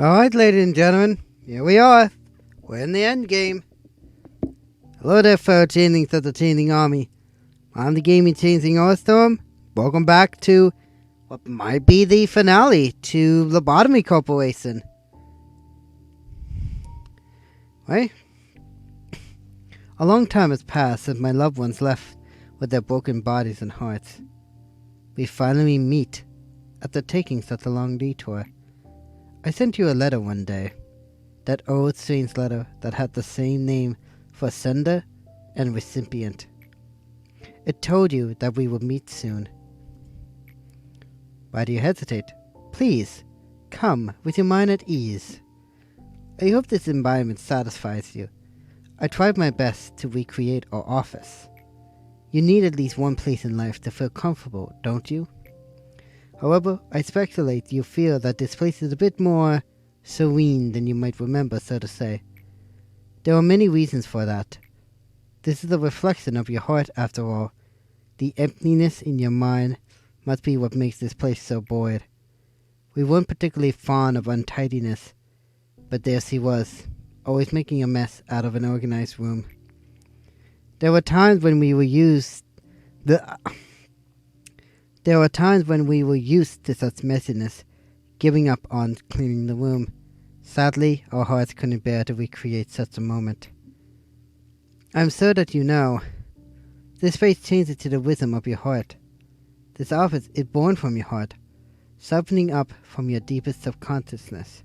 Alright, ladies and gentlemen, here we are. We're in the end game. Hello there, fellow changelings of the Changing Army. I'm the gaming changing Storm. Welcome back to what might be the finale to Lobotomy Corporation. Right? A long time has passed since my loved ones left with their broken bodies and hearts. We finally meet after taking such a long detour. I sent you a letter one day. That old strange letter that had the same name for sender and recipient. It told you that we would meet soon. Why do you hesitate? Please, come with your mind at ease. I hope this environment satisfies you. I tried my best to recreate our office. You need at least one place in life to feel comfortable, don't you? However, I speculate you feel that this place is a bit more serene than you might remember, so to say. There are many reasons for that. This is a reflection of your heart, after all. The emptiness in your mind must be what makes this place so void. We weren't particularly fond of untidiness, but there she was, always making a mess out of an organized room. There were times when we were used to such messiness, giving up on cleaning the room. Sadly, our hearts couldn't bear to recreate such a moment. I'm sure that you know. This face changes to the rhythm of your heart. This office is born from your heart, softening up from your deepest subconsciousness.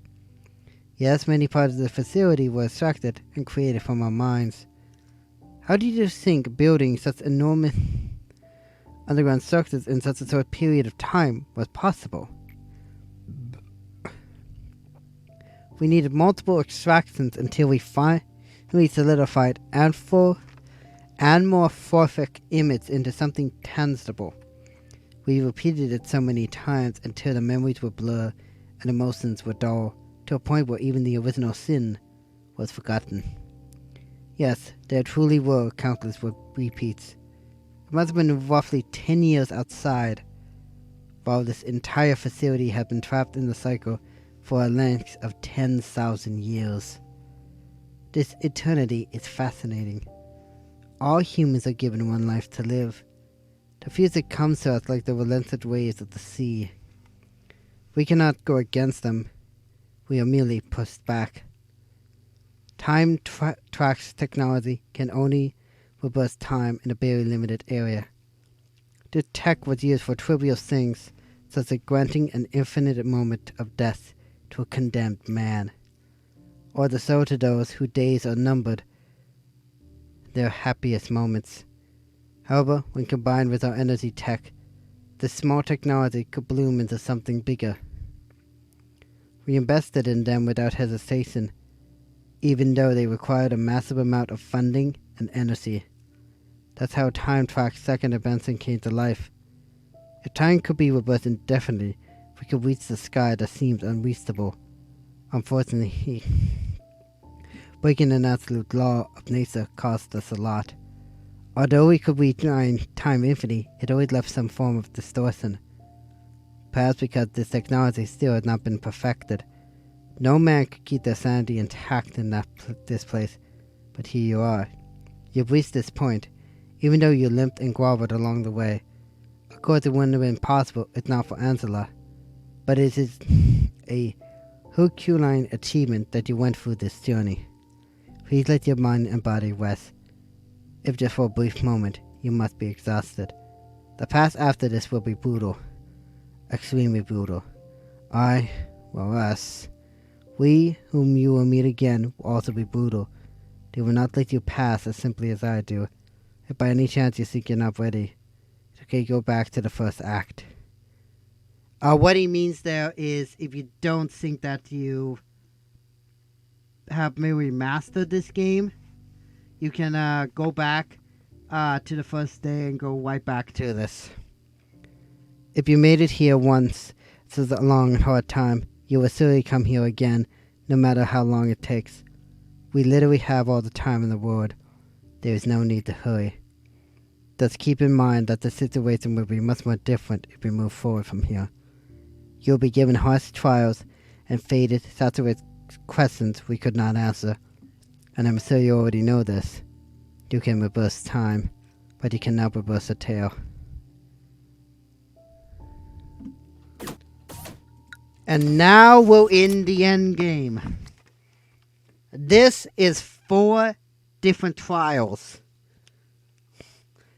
Yes, many parts of the facility were extracted and created from our minds. How did you think building such enormous underground structures in such a short period of time was possible? We needed multiple extractions until we finally solidified and more perfect image into something tangible. We repeated it so many times until the memories were blurred and emotions were dull, to a point where even the original sin was forgotten. Yes, there truly were countless repeats. It must have been roughly 10 years outside, while this entire facility had been trapped in the cycle for a length of 10,000 years. This eternity is fascinating. All humans are given one life to live. The future comes to us like the relentless waves of the sea. We cannot go against them. We are merely pushed back. Time tracks technology can only reverse time in a very limited area. This tech was used for trivial things, such as granting an infinite moment of death to a condemned man, or the soul to those whose days are numbered, their happiest moments. However, when combined with our energy tech, this small technology could bloom into something bigger. We invested in them without hesitation, even though they required a massive amount of funding and energy. That's how time tracks second events and came to life. If time could be reversed indefinitely, we could reach the sky that seems unreachable. Unfortunately, breaking an absolute law of nature cost us a lot. Although we could rewind time infinitely, it always left some form of distortion. Perhaps because this technology still had not been perfected. No man could keep their sanity intact in this place, but here you are. You've reached this point, even though you limped and groveled along the way. Of course, it wouldn't have been possible if not for Angela, but it is a Herculean achievement that you went through this journey. Please let your mind and body rest. If just for a brief moment, you must be exhausted. The path after this will be brutal. Extremely brutal. Us. We, whom you will meet again, will also be brutal. They will not let you pass as simply as I do. If by any chance you think you're not ready, it's okay, go back to the first act. What he means there is, if you don't think that you have maybe mastered this game, you can go back to the first day and go right back to this. If you made it here once, this is a long and hard time, you will surely come here again, no matter how long it takes. We literally have all the time in the world. There is no need to hurry. Just keep in mind that the situation will be much more different if we move forward from here. You'll be given harsh trials and faded, saturated questions we could not answer. And I'm sure you already know this. You can reverse time, but you cannot reverse a tale. And now we're in the end game. This is 4 different trials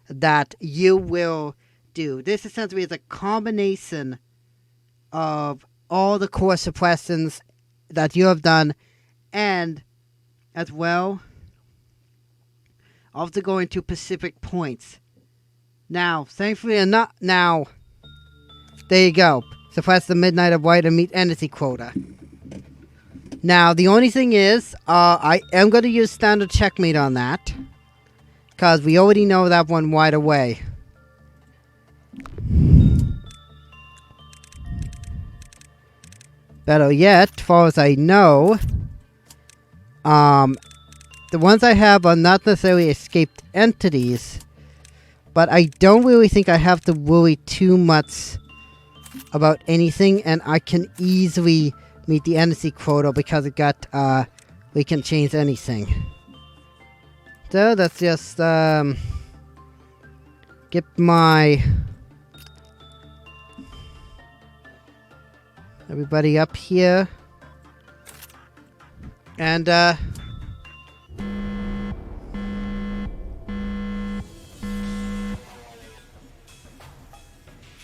that you will do. This essentially is a combination of all the core suppressions that you have done, and as well also going to specific points. Now, thankfully enough, now there you go. Suppress the Midnight of White and meet entity quota. Now, the only thing is, I am going to use standard checkmate on that, because we already know that one right away. Better yet, as far as I know, the ones I have are not necessarily escaped entities, but I don't really think I have to worry too much about anything, and I can easily meet the entity quota because it got, we can change anything. So, let's just, get my... everybody up here. And,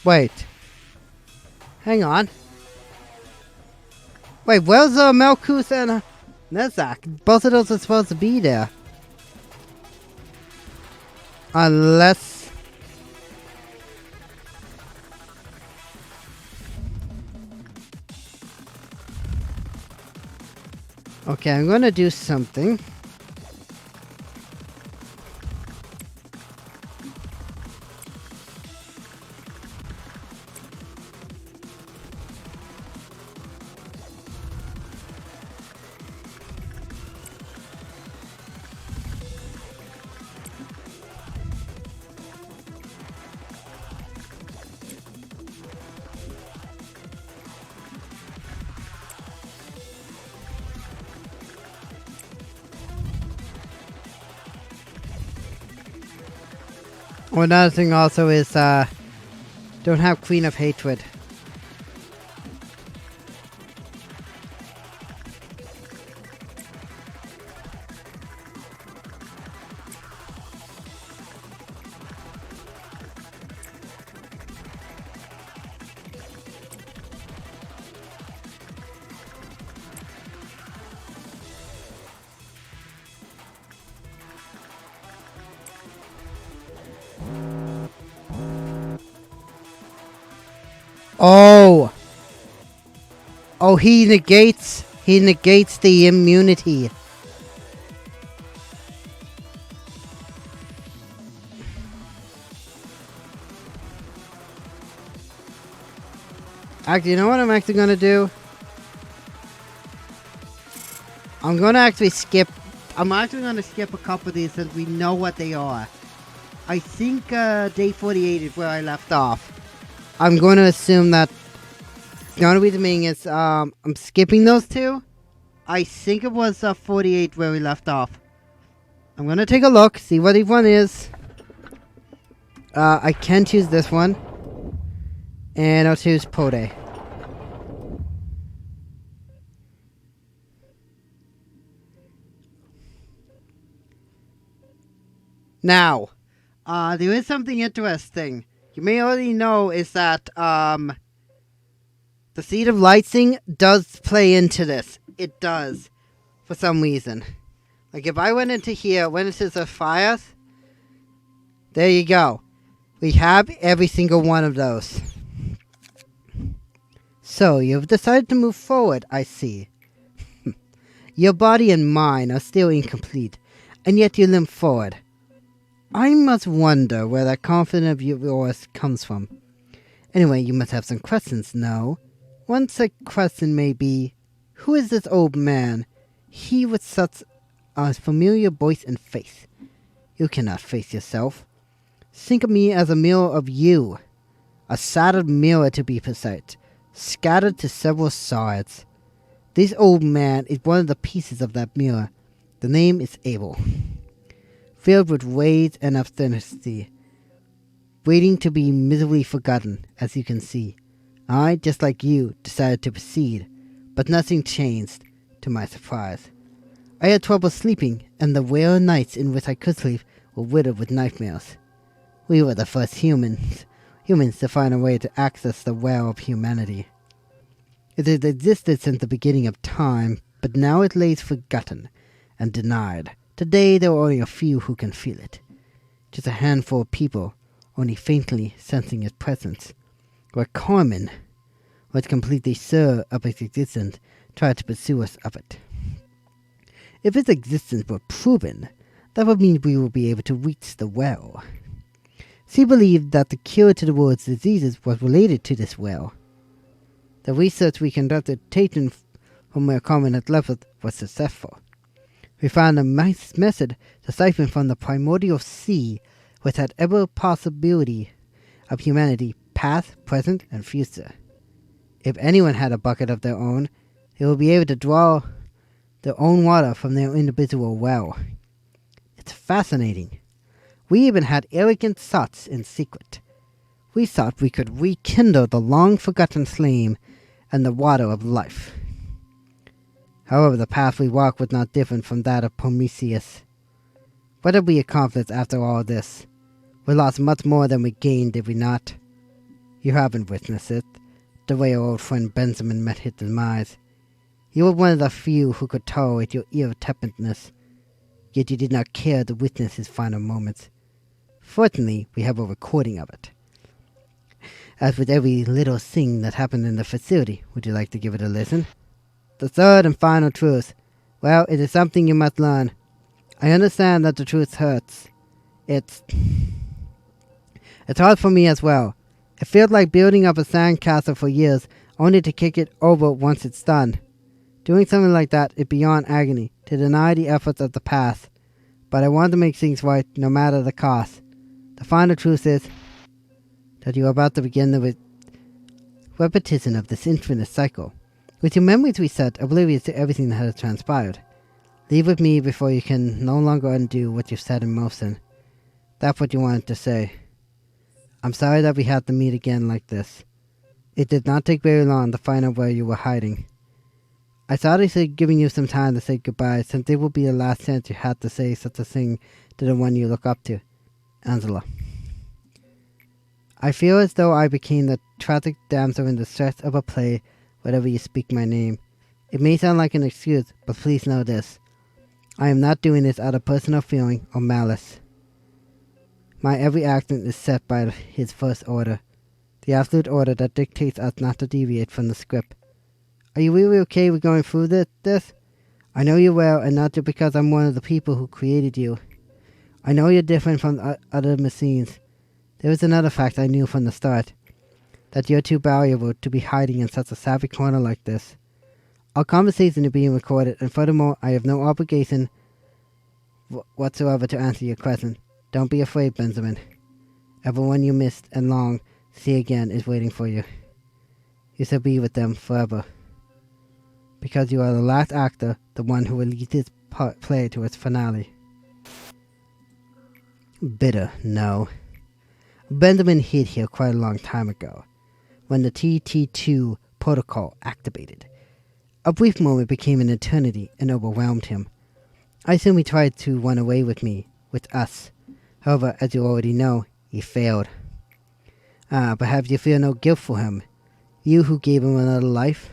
wait. Hang on. Wait, where's Melkus and Nezak? Both of those are supposed to be there. Unless... okay, I'm gonna do something. Well, another thing also is, don't have Queen of Hatred. Oh! Oh, he negates the immunity. Actually, you know what I'm actually gonna do? I'm actually gonna skip a couple of these since we know what they are. I think, day 48 is where I left off. I'm going to assume that the only reason being is, I'm skipping those 2. I think it was, 48 where we left off. I'm going to take a look, see what each one is. I can choose this one. And I'll choose Pode. Now, there is something interesting. You may already know is that, the Seed of Lightning does play into this. It does. For some reason. Like, if I went into here, went into the fires, there you go. We have every single one of those. So, you've decided to move forward, I see. Your body and mind are still incomplete, and yet you limp forward. I must wonder where that confidence of yours comes from. Anyway, you must have some questions, no? One such question may be, who is this old man? He with such a familiar voice and face. You cannot face yourself. Think of me as a mirror of you. A shattered mirror to be precise, scattered to several sides. This old man is one of the pieces of that mirror. The name is Abel. Filled with rage and obstinacy, waiting to be miserably forgotten, as you can see. I, just like you, decided to proceed, but nothing changed, to my surprise. I had trouble sleeping, and the rare nights in which I could sleep were riddled with nightmares. We were the first humans to find a way to access the well of humanity. It has existed since the beginning of time, but now it lays forgotten and denied. Today there are only a few who can feel it. Just a handful of people, only faintly sensing its presence. Where Carmen was completely sure of its existence, tried to pursue us of it. If its existence were proven, that would mean we would be able to reach the well. She believed that the cure to the world's diseases was related to this well. The research we conducted taken from where Carmen had left it was successful. We found a method to siphon from the primordial sea which had every possibility of humanity, past, present, and future. If anyone had a bucket of their own, they would be able to draw their own water from their individual well. It's fascinating. We even had arrogant thoughts in secret. We thought we could rekindle the long-forgotten flame and the water of life. However, the path we walked was not different from that of Prometheus. What did we accomplish after all this? We lost much more than we gained, did we not? You haven't witnessed it, the way our old friend Benjamin met his demise. You were one of the few who could tolerate your irritability, yet you did not care to witness his final moments. Fortunately, we have a recording of it. As with every little thing that happened in the facility, would you like to give it a listen? The third and final truth. Well, it is something you must learn. I understand that the truth hurts. It's hard for me as well. It feels like building up a sandcastle for years, only to kick it over once it's done. Doing something like that is beyond agony, to deny the efforts of the past. But I want to make things right, no matter the cost. The final truth is that you are about to begin the repetition of this infinite cycle. With your memories reset, oblivious to everything that has transpired. Leave with me before you can no longer undo what you've set in motion. That's what you wanted to say. I'm sorry that we had to meet again like this. It did not take very long to find out where you were hiding. I thought I said giving you some time to say goodbye, since it would be the last chance you had to say such a thing to the one you look up to, Angela. I feel as though I became the tragic damsel in distress of a play whenever you speak my name. It may sound like an excuse, but please know this. I am not doing this out of personal feeling or malice. My every action is set by his first order, the absolute order that dictates us not to deviate from the script. Are you really okay with going through this? I know you well, and not just because I'm one of the people who created you. I know you're different from other machines. There is another fact I knew from the start, that you're too valuable to be hiding in such a savvy corner like this. Our conversation is being recorded, and furthermore, I have no obligation whatsoever to answer your question. Don't be afraid, Benjamin. Everyone you missed and longed to see again is waiting for you. You shall be with them forever. Because you are the last actor, the one who will lead this play to its finale. Bitter, no. Benjamin hid here quite a long time ago, when the TT2 protocol activated. A brief moment became an eternity and overwhelmed him. I assume he tried to run away with me, with us. However, as you already know, he failed. Perhaps you feel no guilt for him. You who gave him another life.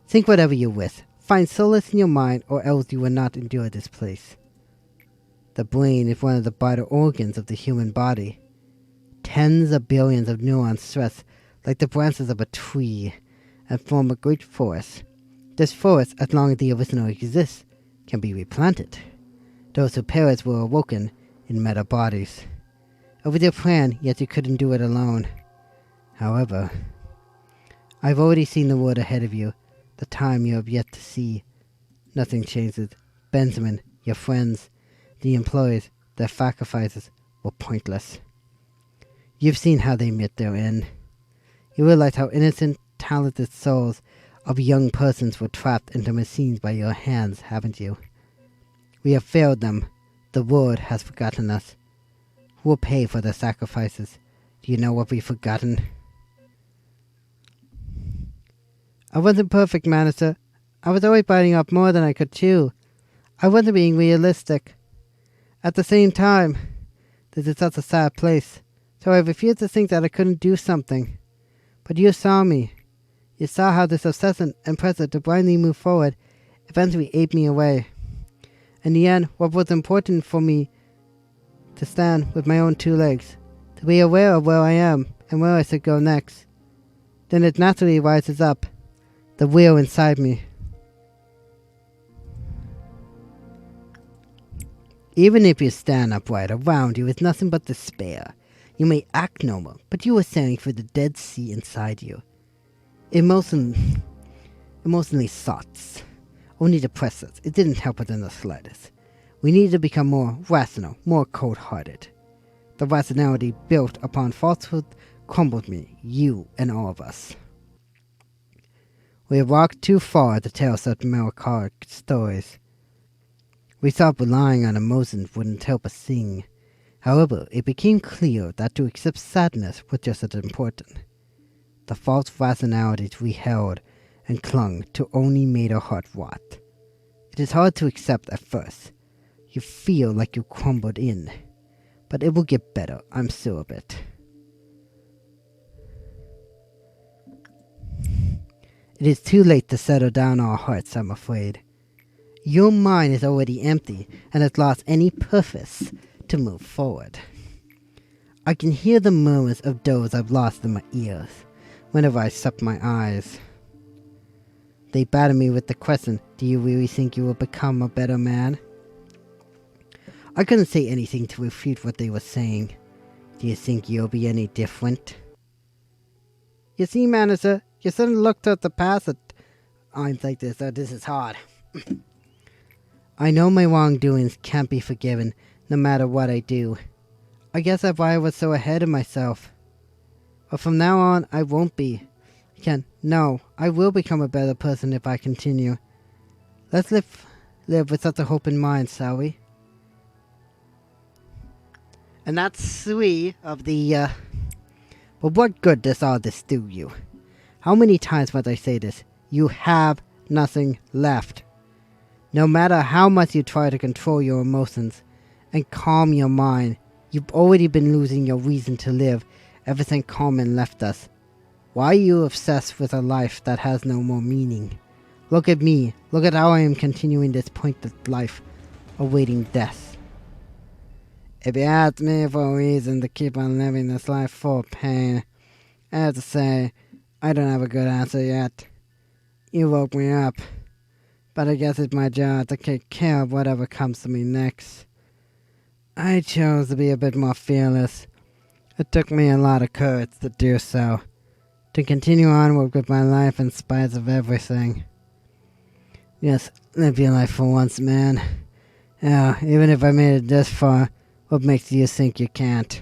Think whatever you wish. Find solace in your mind, or else you will not endure this place. The brain is one of the vital organs of the human body. Tens of billions of neurons stress like the branches of a tree and form a great forest. This forest, as long as the original exists, can be replanted. Those who perish were awoken in meta bodies. It was your plan, yet you couldn't do it alone. However, I've already seen the road ahead of you, the time you have yet to see. Nothing changes. Benjamin, your friends, the employees, their sacrifices were pointless. You've seen how they met their end. You realize how innocent, talented souls of young persons were trapped into machines by your hands, haven't you? We have failed them. The world has forgotten us. Who will pay for their sacrifices? Do you know what we've forgotten? I wasn't perfect, Manager. I was always biting off more than I could chew. I wasn't being realistic. At the same time, this is such a sad place, so I refused to think that I couldn't do something. But you saw me. You saw how this obsession and pressure to blindly move forward eventually ate me away. In the end, what was important for me to stand with my own two legs, to be aware of where I am and where I should go next. Then it naturally rises up, the will inside me. Even if you stand upright, around you is nothing but despair. You may act normal, but you are staring through the Dead Sea inside you. Emotionally thoughts. Only depressed us. It didn't help us in the slightest. We needed to become more rational, more cold-hearted. The rationality built upon falsehood crumbled me, you, and all of us. We had walked too far to tell such melancholic stories. We thought relying on emotions wouldn't help us sing. However, it became clear that to accept sadness was just as important. The false rationalities we held and clung to only made our heart rot. It is hard to accept at first. You feel like you crumbled in. But it will get better, I'm sure of it. It is too late to settle down our hearts, I'm afraid. Your mind is already empty and has lost any purpose to move forward. I can hear the murmurs of those I've lost in my ears whenever I shut my eyes. They batter me with the question, do you really think you will become a better man? I couldn't say anything to refute what they were saying. Do you think you'll be any different? You see, Manager, you shouldn't look toward the past at times like this, this is hard. I know my wrongdoings can't be forgiven, no matter what I do. I guess that's why I was so ahead of myself. But from now on, I won't be. No, I will become a better person if I continue. Let's live with such a hope in mind, shall we? And that's 3 of the, But what good does all this do you? How many times must I say this? You have nothing left. No matter how much you try to control your emotions and calm your mind, you've already been losing your reason to live ever since Carmen left us. Why are you obsessed with a life that has no more meaning? Look at me. Look at how I am continuing this pointless life, awaiting death. If you ask me for a reason to keep on living this life full of pain, I have to say, I don't have a good answer yet. You woke me up, but I guess it's my job to take care of whatever comes to me next. I chose to be a bit more fearless. It took me a lot of courage to do so, to continue onward with my life in spite of everything. Yes, live your life for once, man. Yeah, even if I made it this far, what makes you think you can't?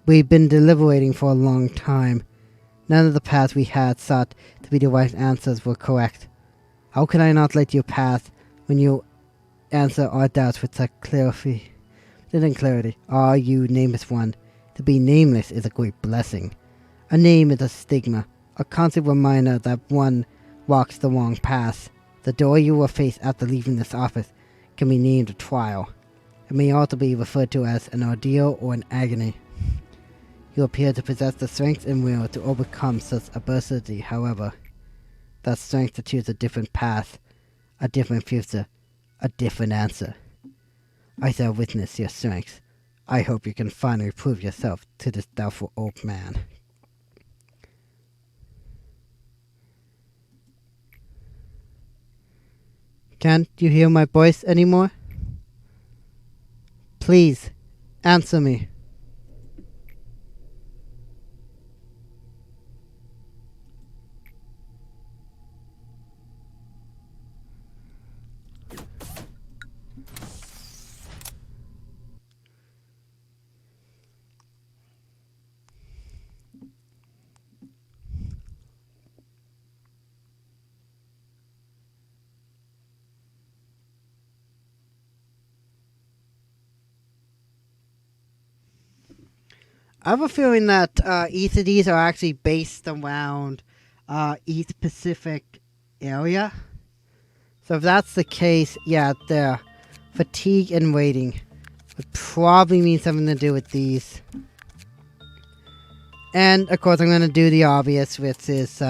We've been deliberating for a long time. None of the paths we had sought to be the right answers were correct. How could I not let you pass when you answer our doubts with such clarity? Ah, you nameless one. To be nameless is a great blessing. A name is a stigma, a constant reminder that one walks the wrong path. The door you will face after leaving this office can be named a trial. It may also be referred to as an ordeal or an agony. You appear to possess the strength and will to overcome such adversity, however. That strength to choose a different path, a different future, a different answer. I shall witness your strength. I hope you can finally prove yourself to this doubtful old man. Can't you hear my voice anymore? Please, answer me. I have a feeling that each of these are actually based around each Pacific area. So if that's the case, yeah, there. Fatigue and waiting would probably mean something to do with these. And of course I'm going to do the obvious, which is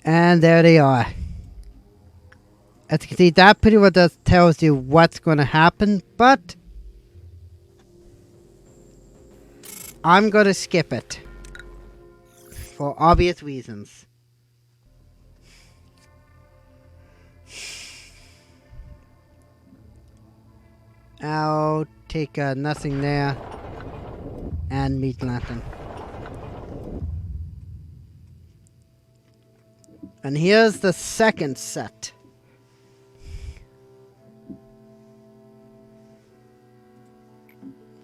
and there they are. As you can see, that pretty much just tells you what's going to happen, but I'm going to skip it for obvious reasons. I'll take nothing there and meat lantern. And here's the second set.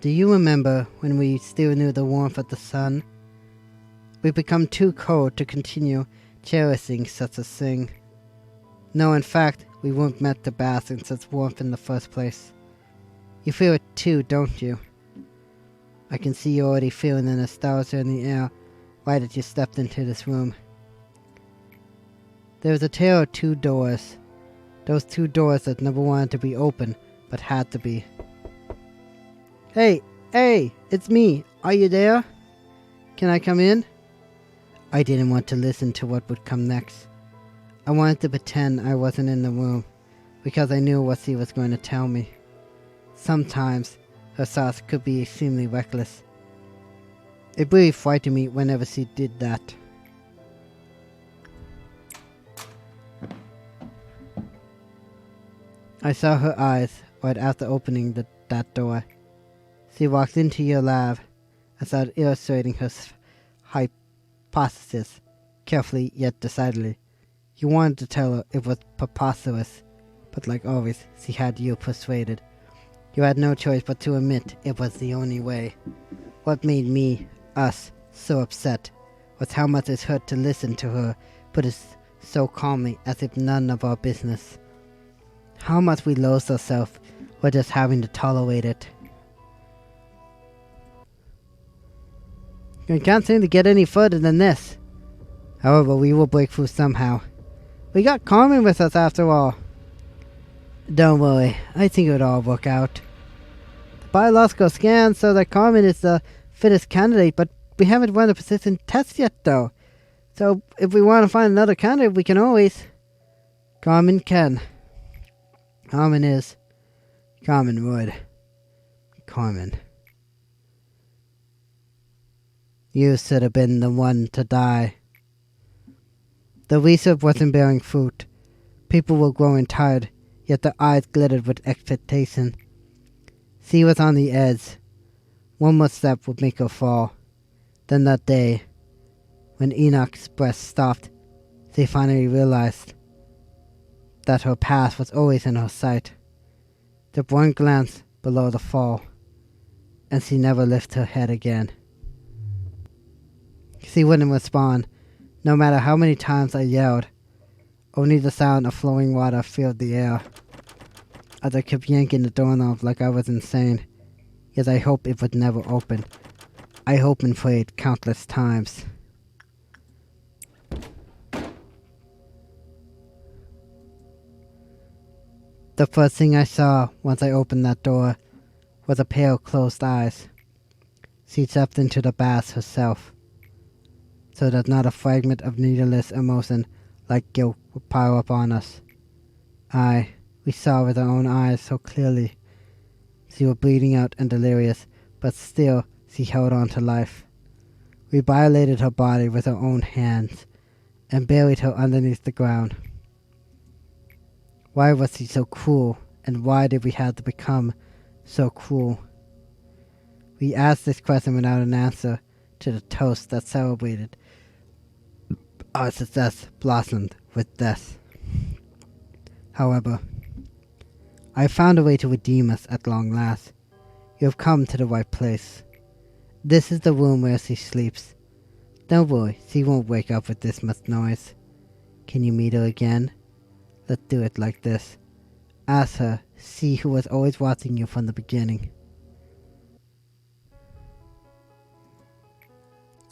Do you remember when we still knew the warmth of the sun? We've become too cold to continue cherishing such a thing. No, in fact, we weren't meant to bask in such warmth in the first place. You feel it too, don't you? I can see you already feeling the nostalgia in the air right as you stepped into this room. There was a tale of two doors. Those two doors that never wanted to be open, but had to be. Hey, it's me. Are you there? Can I come in? I didn't want to listen to what would come next. I wanted to pretend I wasn't in the room, because I knew what she was going to tell me. Sometimes, her thoughts could be extremely reckless. It really frightened me whenever she did that. I saw her eyes right after opening that door. She walked into your lab and started illustrating her hypothesis, carefully yet decidedly. You wanted to tell her it was preposterous, but like always, she had you persuaded. You had no choice but to admit it was the only way. What made us, so upset was how much it hurt to listen to her put it so calmly as if none of our business. How much we loathed ourselves for just having to tolerate it. We can't seem to get any further than this. However, we will break through somehow. We got Carmen with us after all. Don't worry, I think it would all work out. The biological scan shows that Carmen is the fittest candidate, but we haven't run a persistent test yet though. So if we want to find another candidate, we can always. Carmen can. Carmen is. Carmen would. Carmen. You should have been the one to die. The research wasn't bearing fruit. People were growing tired, yet their eyes glittered with expectation. She was on the edge. One more step would make her fall. Then that day, when Enoch's breath stopped, she finally realized that her path was always in her sight. The one glance below the fall, and she never lifted her head again. She wouldn't respond, no matter how many times I yelled. Only the sound of flowing water filled the air. As I kept yanking the doorknob like I was insane, yet I hoped it would never open. I hoped and prayed countless times. The first thing I saw once I opened that door was a pair of closed eyes. She stepped into the bath herself, so that not a fragment of needleless emotion like guilt would pile up on us. We saw with our own eyes so clearly. She was bleeding out and delirious, but still she held on to life. We violated her body with our own hands and buried her underneath the ground. Why was she so cruel, and why did we have to become so cruel? We asked this question without an answer to the toast that celebrated. Our success blossomed with death. However, I have found a way to redeem us at long last. You have come to the right place. This is the room where she sleeps. Don't worry, she won't wake up with this much noise. Can you meet her again? Let's do it like this. Ask her, she who was always watching you from the beginning.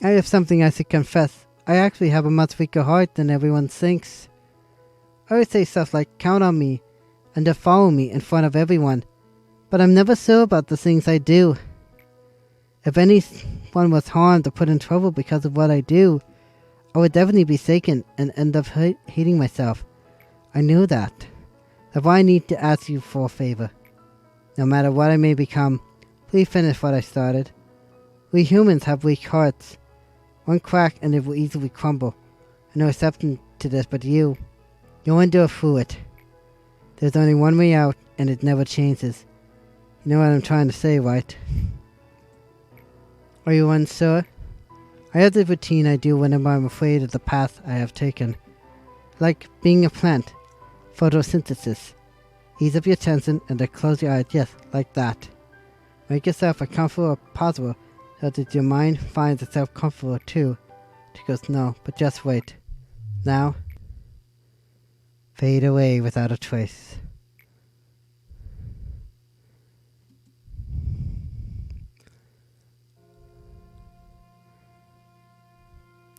I have something I should confess. I actually have a much weaker heart than everyone thinks. I always say stuff like, count on me, and to follow me in front of everyone. But I'm never sure about the things I do. If anyone was harmed or put in trouble because of what I do, I would definitely be shaken and end up hating myself. I knew that. That's why I need to ask you for a favor. No matter what I may become, please finish what I started. We humans have weak hearts. One crack and it will easily crumble. No exception to this but you. You'll endure through it. There's only one way out, and it never changes. You know what I'm trying to say, right? Are you unsure? I have the routine I do whenever I'm afraid of the path I have taken. Like being a plant. Photosynthesis. Ease up your tension and then close your eyes, yes, like that. Make yourself as comfortable as possible so that your mind finds itself comfortable too. She goes, no, but just wait. Now, fade away without a trace.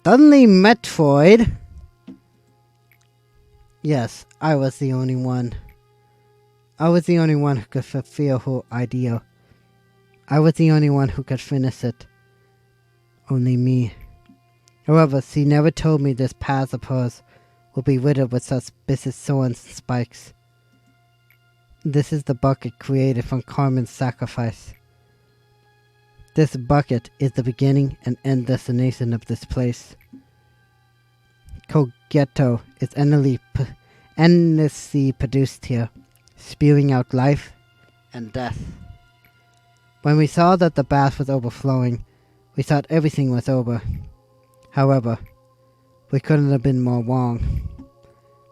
Suddenly, Metroid. Yes, I was the only one. I was the only one who could fulfill her ideal. I was the only one who could finish it. Only me. However, she never told me this path of hers would be riddled with such vicious thorns and spikes. This is the bucket created from Carmen's sacrifice. This bucket is the beginning and end destination of this place. Kogetto is endlessly produced here, spewing out life and death. When we saw that the bath was overflowing, we thought everything was over. However, we couldn't have been more wrong.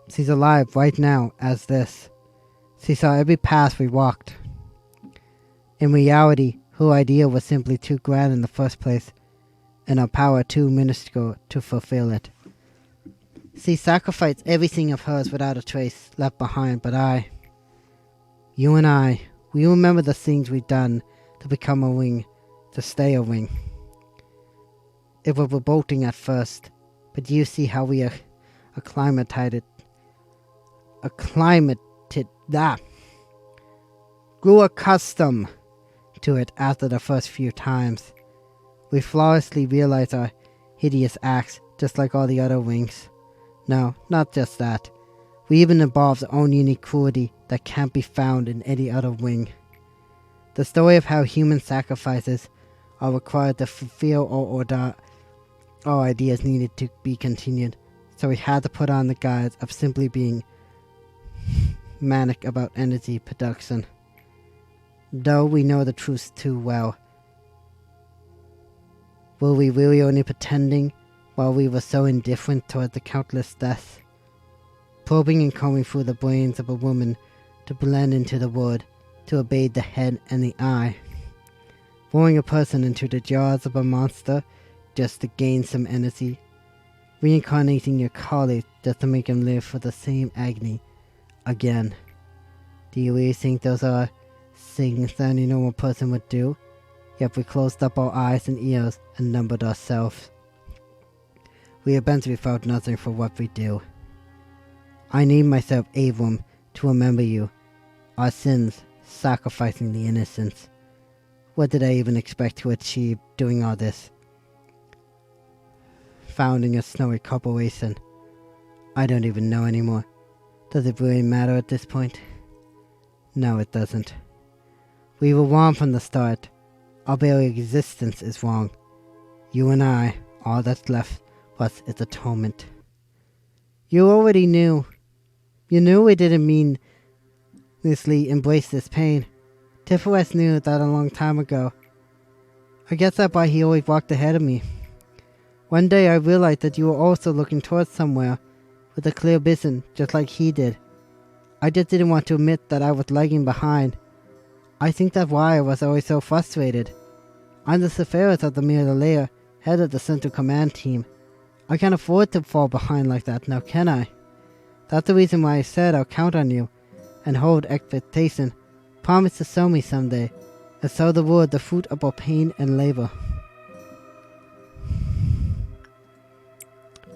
She's alive right now as this. She saw every path we walked. In reality, her idea was simply too grand in the first place, and our power too minuscule to fulfill it. She sacrificed everything of hers without a trace left behind, but you and I, we remember the things we've done to become a wing, to stay a wing. It was revolting at first, but you see how we grew accustomed to it after the first few times. We flawlessly realized our hideous acts, just like all the other wings. No, not just that. We even evolved our own unique cruelty that can't be found in any other wing. The story of how human sacrifices are required to fulfill our ideas needed to be continued, so we had to put on the guise of simply being manic about energy production. Though we know the truth too well. Were we really only pretending while we were so indifferent toward the countless deaths? Probing and combing through the brains of a woman to blend into the world, to obey the head and the eye. Throwing a person into the jaws of a monster just to gain some energy. Reincarnating your colleague just to make him live for the same agony again. Do you really think those are things that any normal person would do? Yet we closed up our eyes and ears and numbered ourselves. We eventually felt nothing for what we do. I named myself Abram to remember you. Our sins, sacrificing the innocents. What did I even expect to achieve doing all this? Founding a snowy corporation. I don't even know anymore. Does it really matter at this point? No, it doesn't. We were wrong from the start. Our very existence is wrong. You and I, all that's left of us is atonement. You already knew. You knew we didn't meaninglessly embrace this pain. Tifues knew that a long time ago. I guess that's why he always walked ahead of me. One day I realized that you were also looking towards somewhere with a clear vision, just like he did. I just didn't want to admit that I was lagging behind. I think that's why I was always so frustrated. I'm the Sephiroth of the Mirror Layer, head of the Central Command Team. I can't afford to fall behind like that now, can I? That's the reason why I said I'll count on you, and hold expectation. Promise to show me someday, and sow the word, the fruit of our pain and labor.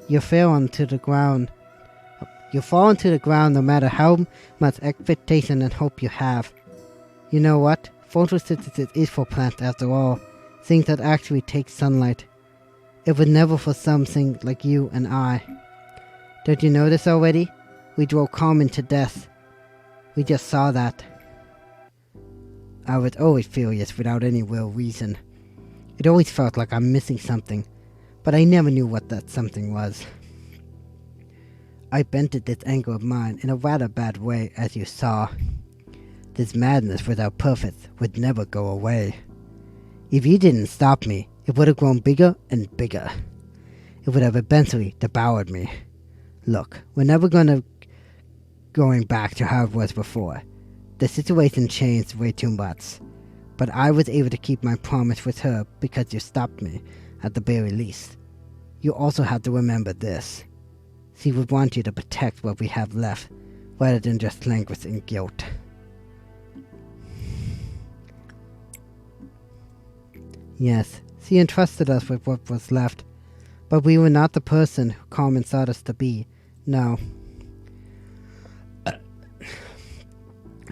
You fall onto the ground. You fall into the ground no matter how much expectation and hope you have. You know what? Photosynthesis is for plants after all, things that actually take sunlight. It was never for something like you and I. Don't you know this already? We drove Carmen to death. We just saw that. I was always furious without any real reason. It always felt like I'm missing something, but I never knew what that something was. I vented this anger of mine in a rather bad way, as you saw. This madness without purpose would never go away. If you didn't stop me, it would have grown bigger and bigger. It would have eventually devoured me. Look, we're never going back to how it was before. The situation changed way too much. But I was able to keep my promise with her because you stopped me, at the very least. You also have to remember this. She would want you to protect what we have left, rather than just languish in guilt. Yes, she entrusted us with what was left, but we were not the person who Carmen sought us to be, no.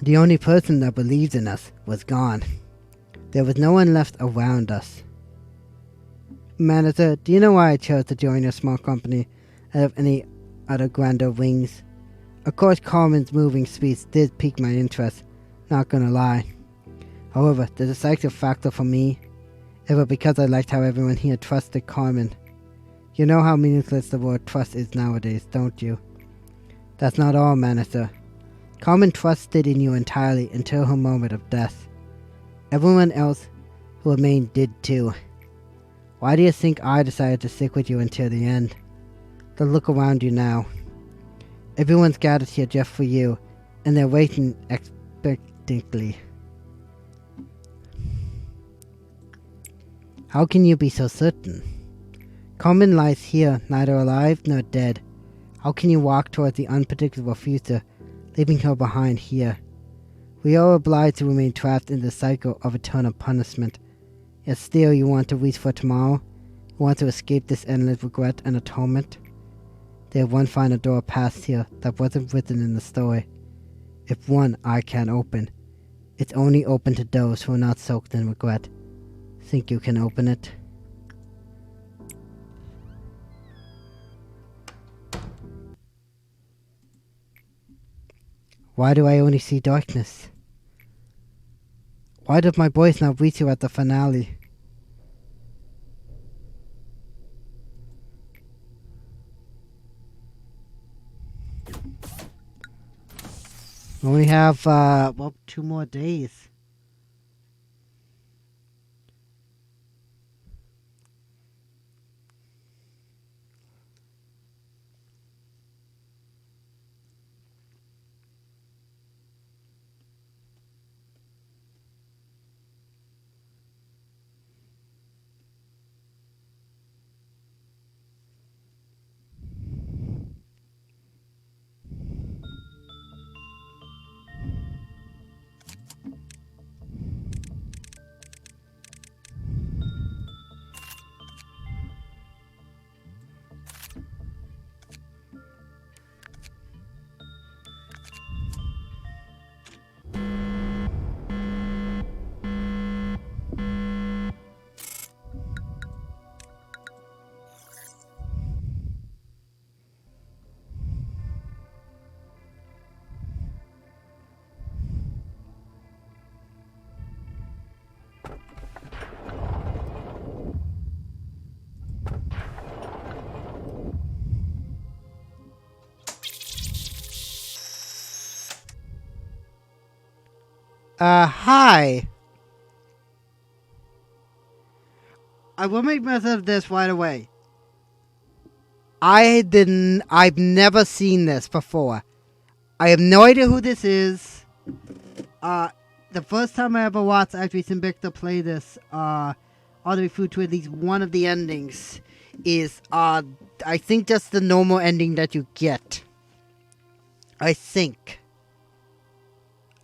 The only person that believed in us was gone. There was no one left around us. Manager, do you know why I chose to join your small company out of any other grander wings? Of course, Carmen's moving speech did pique my interest, not gonna lie. However, the decisive factor for me, it was because I liked how everyone here trusted Carmen. You know how meaningless the word trust is nowadays, don't you? That's not all, Manager. Carmen trusted in you entirely until her moment of death. Everyone else who remained did too. Why do you think I decided to stick with you until the end? But look around you now. Everyone's gathered here just for you, and they're waiting expectantly. How can you be so certain? Carmen lies here, neither alive nor dead. How can you walk towards the unpredictable future, leaving her behind here? We are obliged to remain trapped in the cycle of eternal punishment. Yet still you want to reach for tomorrow? You want to escape this endless regret and atonement? There's one final door past here that wasn't written in the story. If one I can't open, it's only open to those who are not soaked in regret. Think you can open it? Why do I only see darkness? Why did my voice not reach you at the finale? We only have, 2 more days. Hi. I will make mention of this right away. I've never seen this before. I have no idea who this is. The first time I ever watched actually Simbecta play this, all the way through to at least one of the endings, is, I think just the normal ending that you get. I think.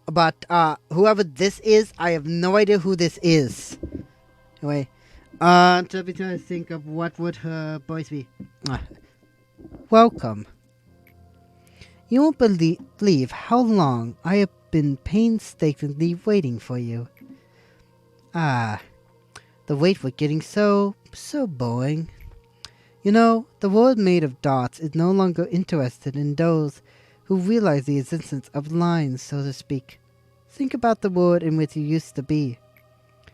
But, whoever this is, I have no idea who this is. Anyway, let me try to think of what would her voice be. Welcome. You won't believe how long I have been painstakingly waiting for you. The wait was getting so boring. You know, the world made of dots is no longer interested in those who realize the existence of lines, so to speak. Think about the world in which you used to be.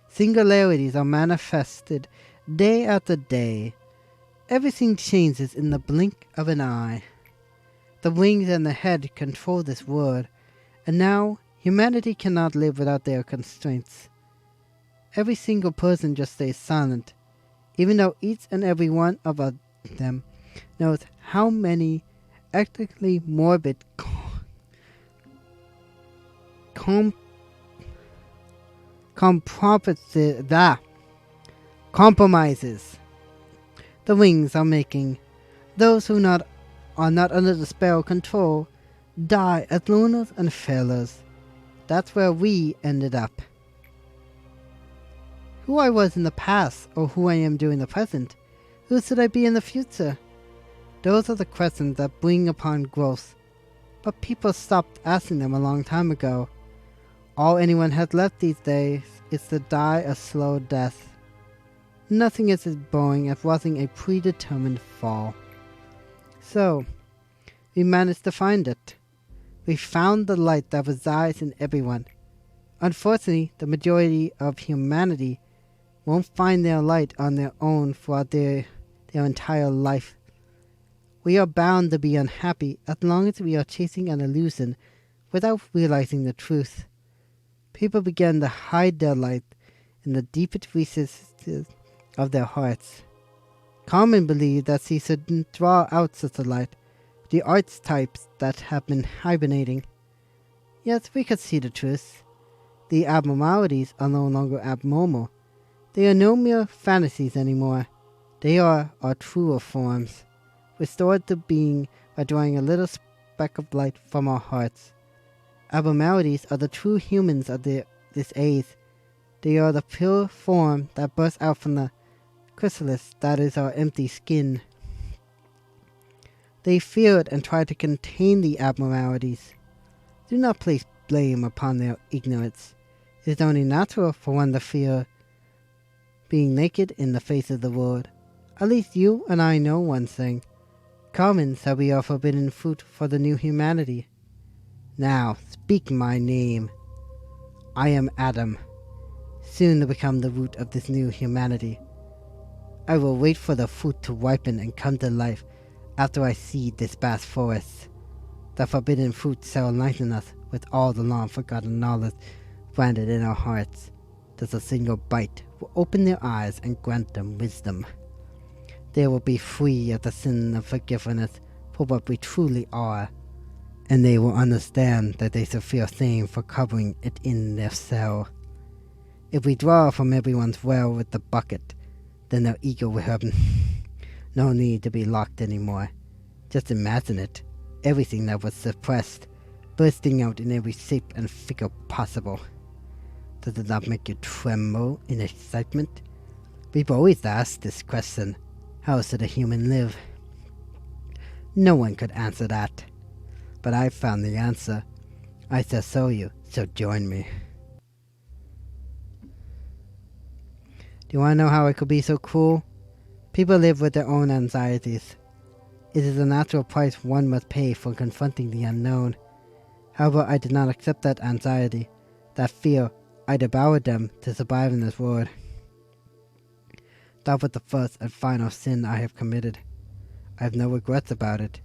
Singularities are manifested day after day. Everything changes in the blink of an eye. The wings and the head control this world, and now humanity cannot live without their constraints. Every single person just stays silent, even though each and every one of them knows how many ethically morbid compromises the wings are making. Those who are not under the spell control die as loners and failures. That's where we ended up. Who I was in the past, or who I am during the present, who should I be in the future? Those are the questions that bring upon growth, but people stopped asking them a long time ago. All anyone has left these days is to die a slow death. Nothing is as boring as watching a predetermined fall. So, we managed to find it. We found the light that resides in everyone. Unfortunately, the majority of humanity won't find their light on their own throughout their entire life. We are bound to be unhappy as long as we are chasing an illusion without realizing the truth. People began to hide their light in the deepest recesses of their hearts. Carmen believed that she should draw out such a light, the archetypes that have been hibernating. Yet we could see the truth. The abnormalities are no longer abnormal. They are no mere fantasies anymore. They are our truer forms, restored to being by drawing a little speck of light from our hearts. Abnormalities are the true humans of this age. They are the pure form that bursts out from the chrysalis that is our empty skin. They feared and tried to contain the abnormalities. Do not place blame upon their ignorance. It is only natural for one to fear being naked in the face of the world. At least you and I know one thing. Carmen said we are forbidden fruit for the new humanity. Now, speak my name. I am Adam, soon to become the root of this new humanity. I will wait for the fruit to ripen and come to life after I seed this vast forest. The forbidden fruit shall enlighten us with all the long-forgotten knowledge planted in our hearts. Just a single bite will open their eyes and grant them wisdom. They will be free of the sin of forgiveness for what we truly are, and they will understand that they should feel shame for covering it in their cell. If we draw from everyone's well with the bucket, then their ego will have no need to be locked anymore. Just imagine it, everything that was suppressed, bursting out in every shape and figure possible. Does it not make you tremble in excitement? We've always asked this question. How should a human live? No one could answer that. But I found the answer. I shall show you, so join me. Do you want to know how it could be so cruel? People live with their own anxieties. It is a natural price one must pay for confronting the unknown. However, I did not accept that anxiety, that fear. I devoured them to survive in this world. That was the first and final sin I have committed. I have no regrets about it.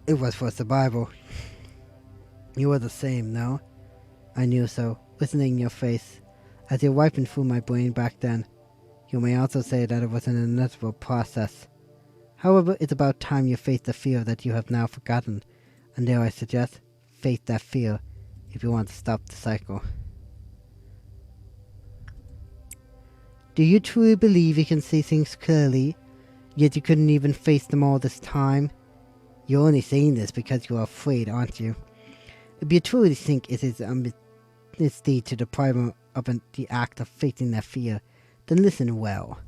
It was for survival. You were the same, no? I knew so, listening in your face, as you ripened through my brain back then. You may also say that it was an inevitable process. However, it's about time you faced the fear that you have now forgotten. And dare I suggest, face that fear if you want to stop the cycle. Do you truly believe you can see things clearly, yet you couldn't even face them all this time? You're only saying this because you are afraid, aren't you? If you truly think it is a misdeed to deprive them of the act of facing their fear, then listen well.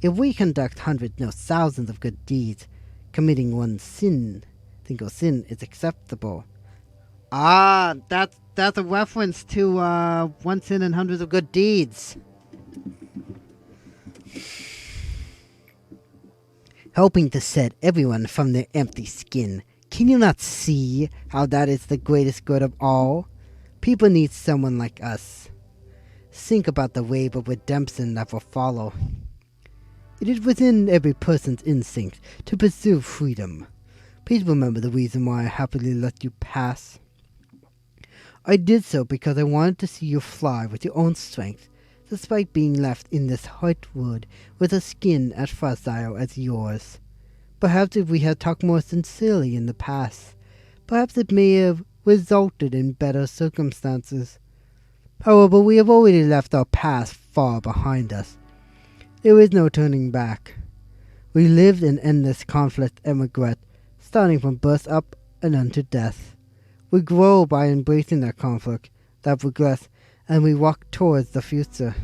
If we conduct hundreds, no thousands of good deeds, committing one single sin is acceptable. Ah, that's a reference to one sin and hundreds of good deeds. Helping to set everyone from their empty skin. Can you not see how that is the greatest good of all? People need someone like us. Think about the wave of redemption that will follow. It is within every person's instinct to pursue freedom. Please remember the reason why I happily let you pass. I did so because I wanted to see you fly with your own strength, despite being left in this hot wood with a skin as fragile as yours. Perhaps if we had talked more sincerely in the past, perhaps it may have resulted in better circumstances. However, we have already left our past far behind us. There is no turning back. We lived in endless conflict and regret, starting from birth up and unto death. We grow by embracing that conflict, that regret, and we walk towards the future.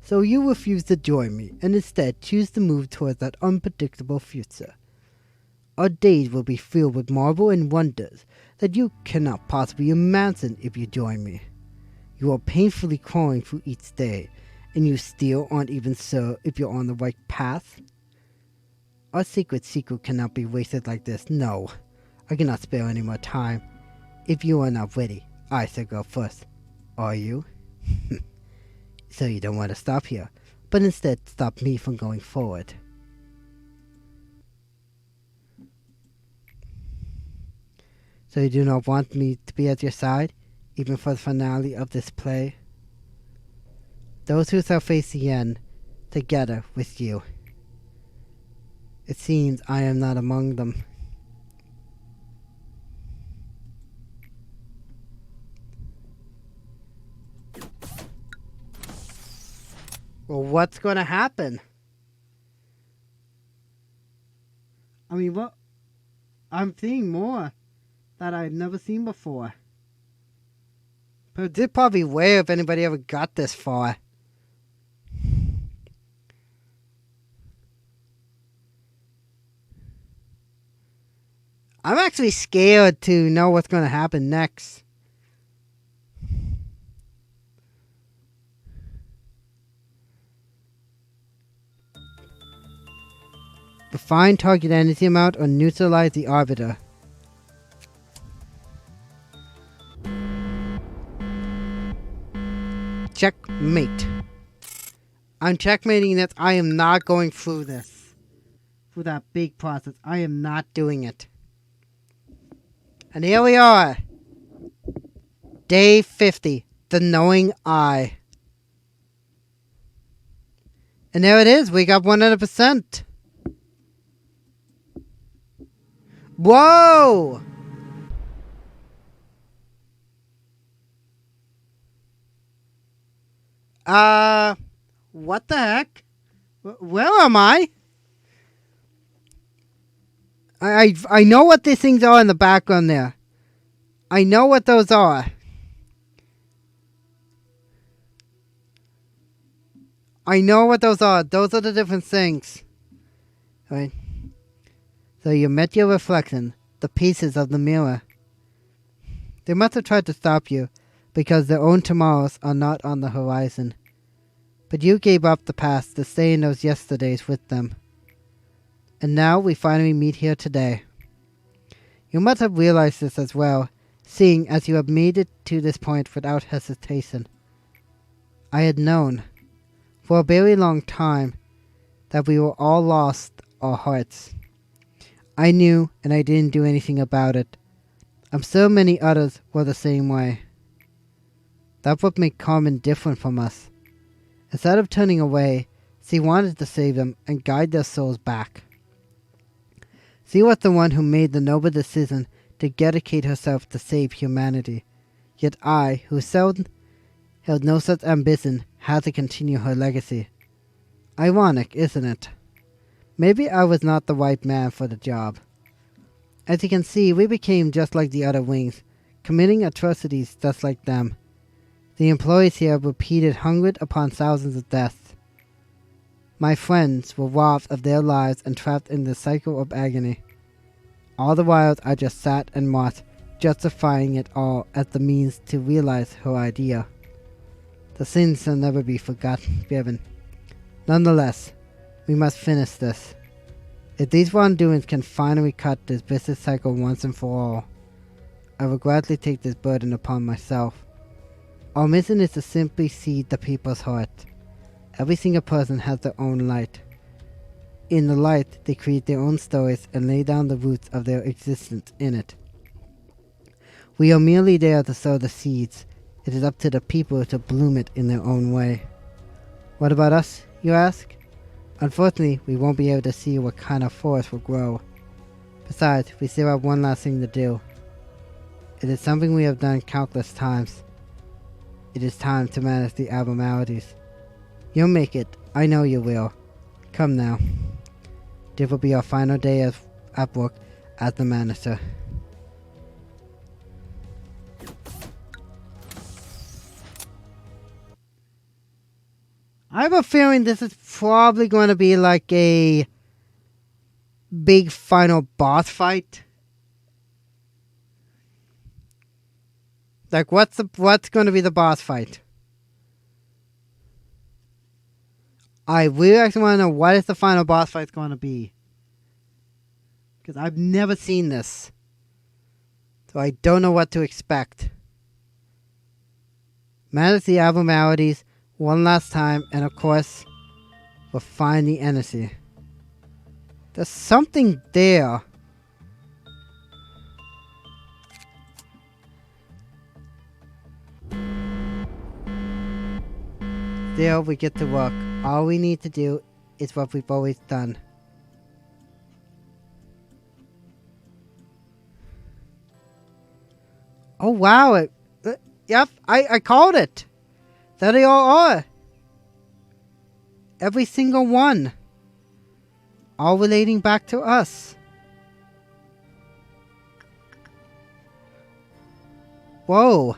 So you refuse to join me, and instead choose to move towards that unpredictable future. Our days will be filled with marvel and wonders that you cannot possibly imagine if you join me. You are painfully crawling through each day, and you still aren't even sure if you're on the right path. Our secret cannot be wasted like this. No, I cannot spare any more time. If you are not ready, I shall go first. Are you? So you don't want to stop here, but instead stop me from going forward. So you do not want me to be at your side, even for the finale of this play? Those who shall face the end, together with you. It seems I am not among them. Well, what's going to happen? I mean, what? I'm seeing more that I've never seen before. But it's probably rare if anybody ever got this far. I'm actually scared to know what's going to happen next. Define target energy amount or neutralize the arbiter. Checkmate. I'm checkmating this. I am not going through this. Through that big process. I am not doing it. And here we are. Day 50. The Knowing Eye. And there it is. We got 100%. Whoa! What the heck? Where am I? I know what these things are in the background there. I know what those are. I know what those are. Those are the different things. Alright. So you met your reflection, the pieces of the mirror. They must have tried to stop you, because their own tomorrows are not on the horizon. But you gave up the past to stay in those yesterdays with them. And now we finally meet here today. You must have realized this as well, seeing as you have made it to this point without hesitation. I had known, for a very long time, that we were all lost our hearts. I knew, and I didn't do anything about it. I'm sure many others were the same way. That would make Carmen different from us. Instead of turning away, she wanted to save them and guide their souls back. She was the one who made the noble decision to dedicate herself to save humanity. Yet I, who held no such ambition, had to continue her legacy. Ironic, isn't it? Maybe I was not the right man for the job. As you can see, we became just like the other wings, committing atrocities just like them. The employees here repeated hundreds upon thousands of deaths. My friends were robbed of their lives and trapped in the cycle of agony. All the while I just sat and watched, justifying it all as the means to realize her idea. The sins shall never be forgiven. Nonetheless, we must finish this. If these wrongdoings can finally cut this vicious cycle once and for all, I will gladly take this burden upon myself. Our mission is to simply seed the people's heart. Every single person has their own light. In the light, they create their own stories and lay down the roots of their existence in it. We are merely there to sow the seeds. It is up to the people to bloom it in their own way. What about us, you ask? Unfortunately, we won't be able to see what kind of forest will grow. Besides, we still have one last thing to do. It is something we have done countless times. It is time to manage the abnormalities. You'll make it. I know you will. Come now. This will be our final day at work as the manager. I have a feeling this is probably going to be like a big final boss fight. Like what's going to be the boss fight? I really actually want to know what is the final boss fight going to be. Because I've never seen this. So I don't know what to expect. Manage the abnormalities one last time, and of course, we'll find the energy. There's something there. There we get to work. All we need to do is what we've always done. Oh wow! Yep, I called it! There they all are! Every single one! All relating back to us. Whoa!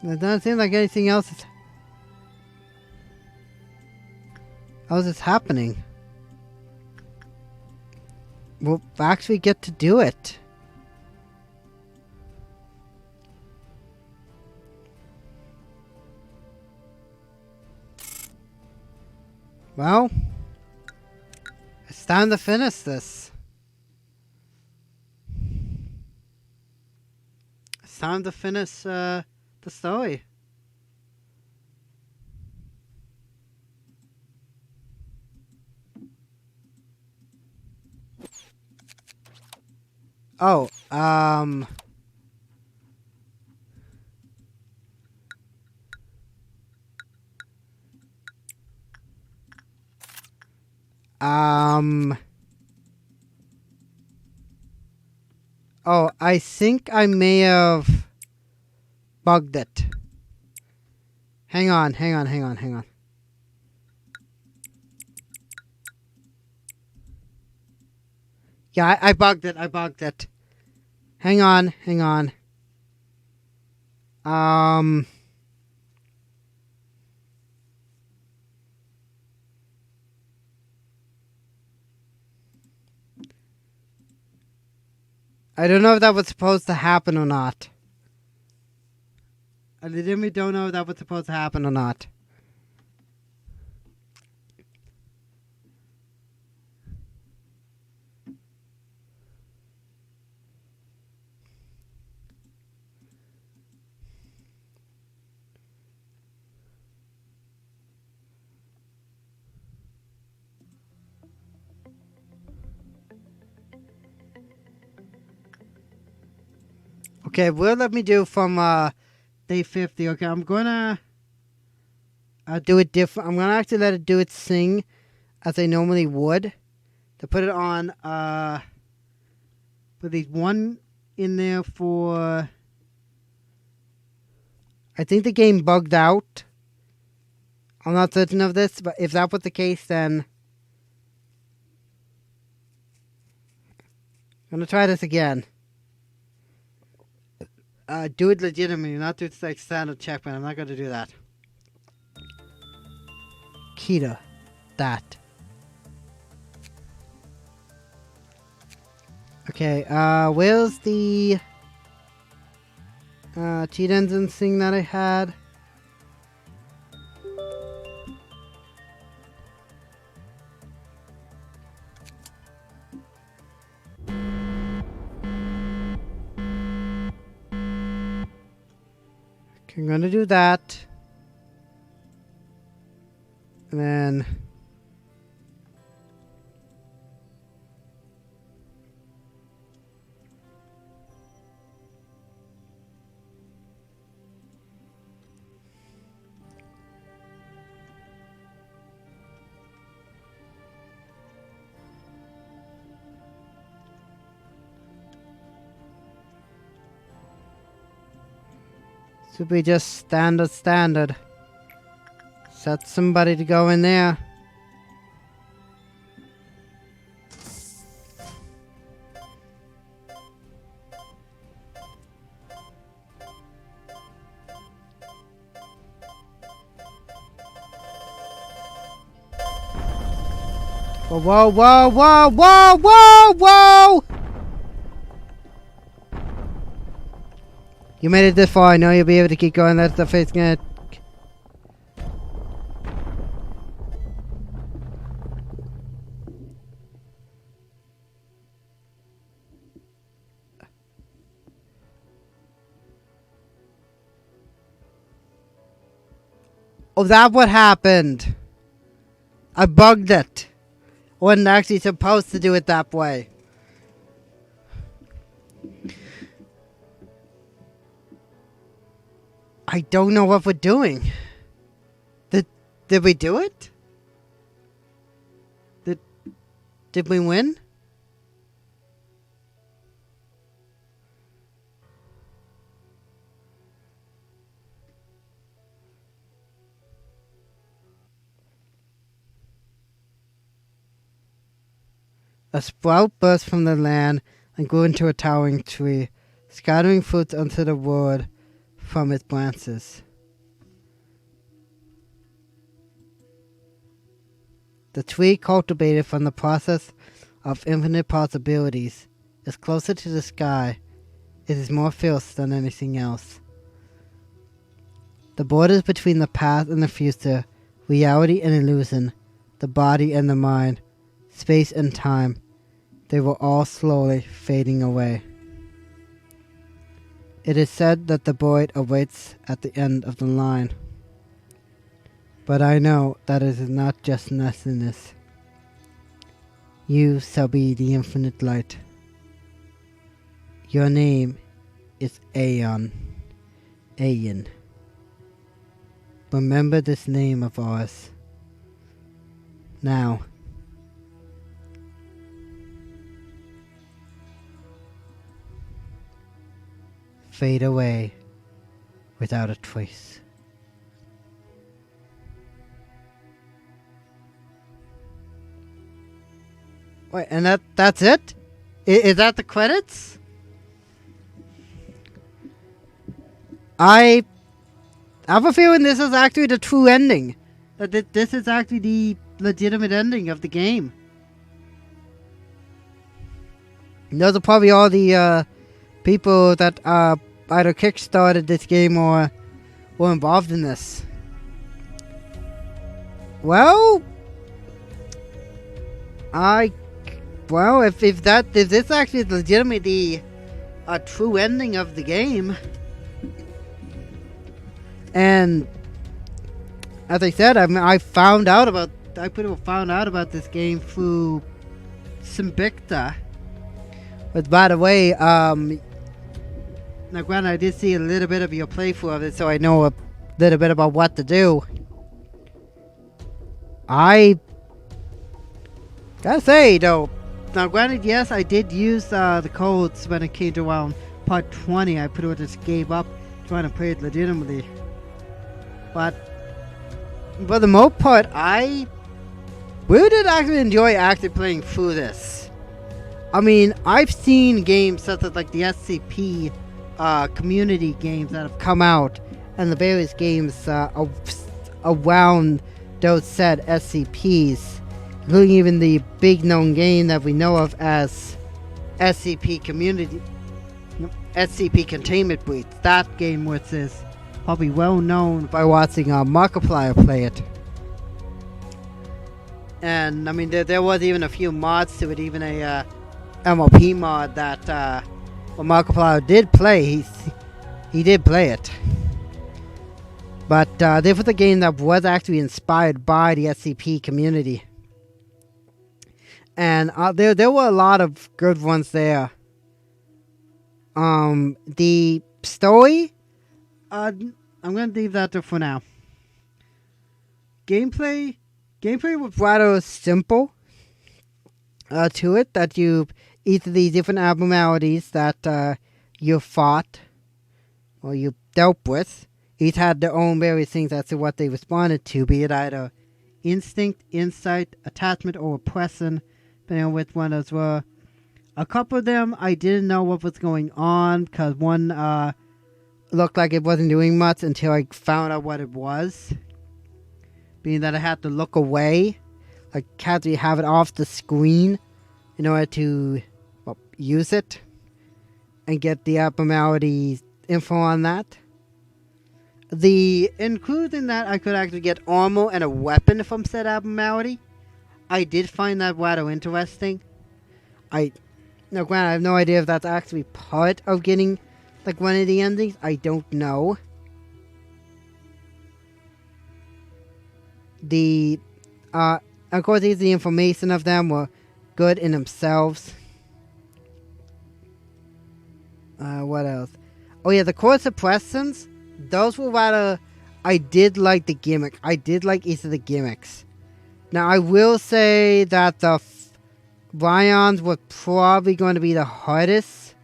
It doesn't seem like anything else is happening. We'll actually get to do it. Well, it's time to finish this. It's time to finish the story. Oh, oh, I think I may have bugged it. Hang on. Yeah, I bugged it. Hang on. I don't know if that was supposed to happen or not. I legitimately don't know if that was supposed to happen or not. Okay, what let me do from day 50. Okay, I'm gonna do it different. I'm gonna actually let it do its thing as I normally would. To put it on, put these one in there for... I think the game bugged out. I'm not certain of this, but if that was the case, then... I'm gonna try this again. Do it legitimately, not do it like standard checkpoint. I'm not gonna do that. Kita. That. Okay, where's the cheat engine thing that I had? Okay, I'm gonna do that. And then... should be just standard. Set somebody to go in there. Whoa, whoa, whoa, whoa, whoa, whoa! You made it this far. I know you'll be able to keep going. That's the face gonna... Oh, that's what happened. I bugged it. I wasn't actually supposed to do it that way. I don't know what we're doing. Did we do it? Did we win? A sprout burst from the land and grew into a towering tree, scattering fruits onto the world from its branches. The tree, cultivated from the process of infinite possibilities, is closer to the sky. It is more fierce than anything else. The borders between the past and the future, reality and illusion, the body and the mind, space and time, they were all slowly fading away. It is said that the void awaits at the end of the line. But I know that it is not just nothingness. You shall be the infinite light. Your name is Aeon. Aeon. Remember this name of ours. Now. Fade away without a trace. Wait, and that's it? Is that the credits? I have a feeling this is actually the true ending. That this is actually the legitimate ending of the game. Those are probably all the people that either kickstarted this game or were involved in this. Well, if this actually is legitimately a true ending of the game, and as I said, I found out about this game through Simbicta. But by the way, Now, granted, I did see a little bit of your playthrough of it, so I know a little bit about what to do. I gotta say, though, now granted, yes, I did use the codes when it came to around part 20. I pretty much just gave up trying to play it legitimately. But for the most part, I really did actually enjoy actually playing through this. I mean, I've seen games such as like the SCP community games that have come out, and the various games around those said SCPs, including even the big known game that we know of as SCP Containment Breach. That game, which is probably well known by watching Markiplier play it. And I mean, there was even a few mods to it, even a MLP mod that Markiplier did play. He did play it. But this was a game that was actually inspired by the SCP community. And there were a lot of good ones there. The story, I'm gonna leave that there for now. Gameplay was rather simple to it, that each of these different abnormalities that you fought or you dealt with, each had their own various things as to what they responded to, be it either instinct, insight, attachment, or repression, depending on which one those were. A couple of them, I didn't know what was going on, because one looked like it wasn't doing much until I found out what it was. Being that I had to look away, like had to have it off the screen in order to use it and get the abnormality info on that. Including that, I could actually get armor and a weapon from said abnormality. I did find that rather interesting. Now, granted, I have no idea if that's actually part of getting like one of the endings. I don't know. Of course, the information of them were good in themselves. What else? Oh yeah, the core suppressants. Those were rather... I did like the gimmick. I did like each of the gimmicks. Now, I will say that the Ryons were probably going to be the hardest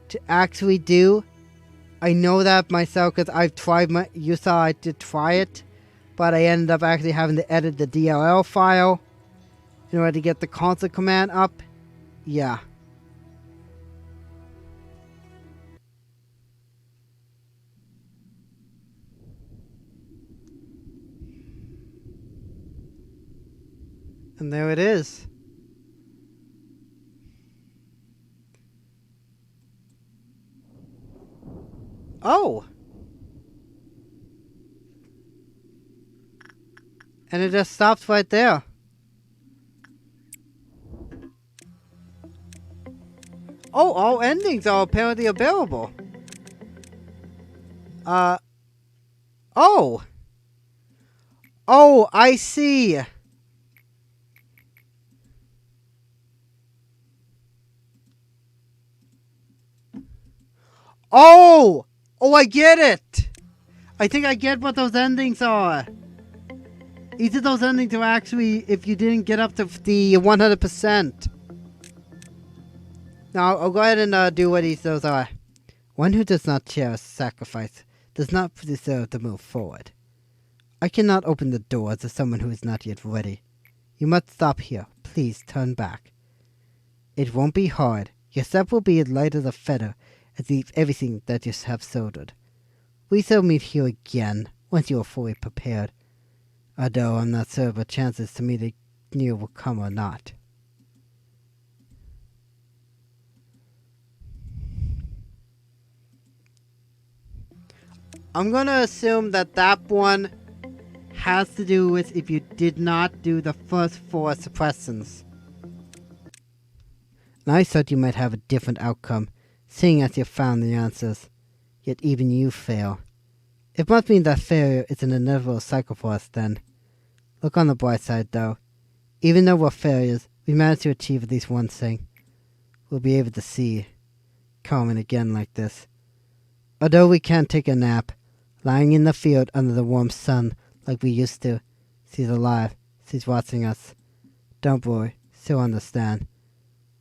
to actually do. I know that myself because I've tried you saw I did try it, but I ended up actually having to edit the DLL file in order to get the console command up. Yeah. And there it is. Oh! And it just stops right there. Oh, all endings are apparently available. Oh! Oh, I see! Oh! Oh, I get it! I think I get what those endings are. Each of those endings are actually if you didn't get up to the 100%. Now, I'll go ahead and do what each of those are. One who does not share sacrifice does not deserve to move forward. I cannot open the door to someone who is not yet ready. You must stop here. Please turn back. It won't be hard. Your step will be as light as a feather as leave everything that you have soldiered. We shall meet here again once you are fully prepared. Although I'm not sure what chances to meet you will come or not. I'm gonna assume that that one has to do with if you did not do the first 4 suppressants. And I thought you might have a different outcome, seeing as you found the answers. Yet even you fail. It must mean that failure is an inevitable cycle for us then. Look on the bright side though. Even though we're failures, we managed to achieve at least one thing. We'll be able to see Carmen again like this. Although we can't take a nap, lying in the field under the warm sun like we used to, she's alive. She's watching us. Don't worry, she'll understand.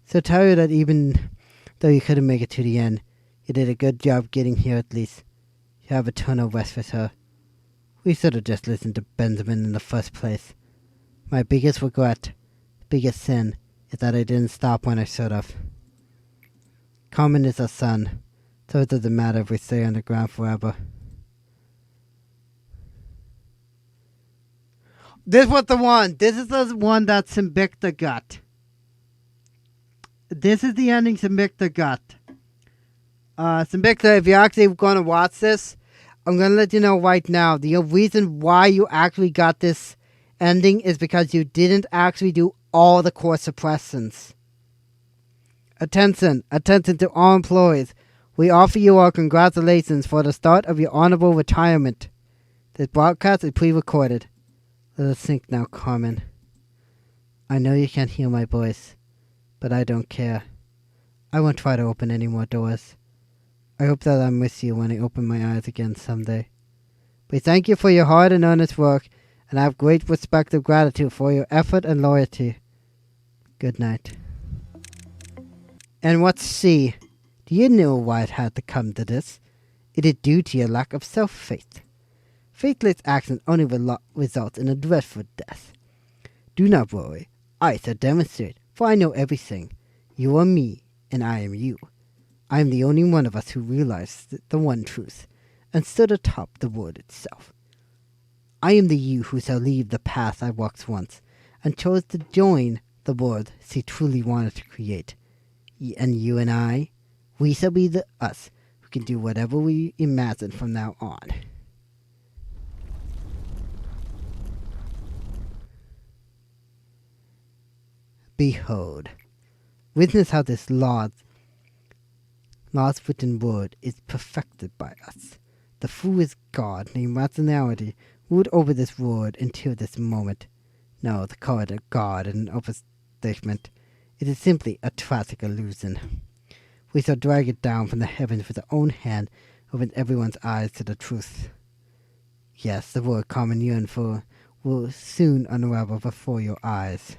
She'll tell you that even though you couldn't make it to the end, you did a good job getting here at least. You have eternal rest with her. We should have just listened to Benjamin in the first place. My biggest regret, biggest sin, is that I didn't stop when I should have. Carmen is our son, so it doesn't matter if we stay underground forever. This was the one. This is the one that Sinbicta got. This is the ending Sinbicta got. Sinbicta, if you're actually going to watch this, I'm going to let you know right now. The reason why you actually got this ending is because you didn't actually do all the core suppressants. Attention to all employees. We offer you our congratulations for the start of your honorable retirement. This broadcast is pre-recorded. Let us think now, Carmen. I know you can't hear my voice, but I don't care. I won't try to open any more doors. I hope that I'm with you when I open my eyes again someday. We thank you for your hard and earnest work, and I have great respect and gratitude for your effort and loyalty. Good night. And what's C? Do you know why it had to come to this? It is due to your lack of self-faith. Faithless action only results in a dreadful death. Do not worry. I shall demonstrate, for I know everything. You are me, and I am you. I am the only one of us who realized the one truth, and stood atop the word itself. I am the you who shall leave the path I walked once, and chose to join the world she truly wanted to create. And you and I, we shall be the us who can do whatever we imagine from now on. Behold, witness how this Lord's written word is perfected by us. The foolish God named Rationality ruled over this word until this moment. No, the call of God is an overstatement. It is simply a tragic illusion. We shall drag it down from the heavens with our own hand, open everyone's eyes to the truth. Yes, the word common yearn for will soon unravel before your eyes.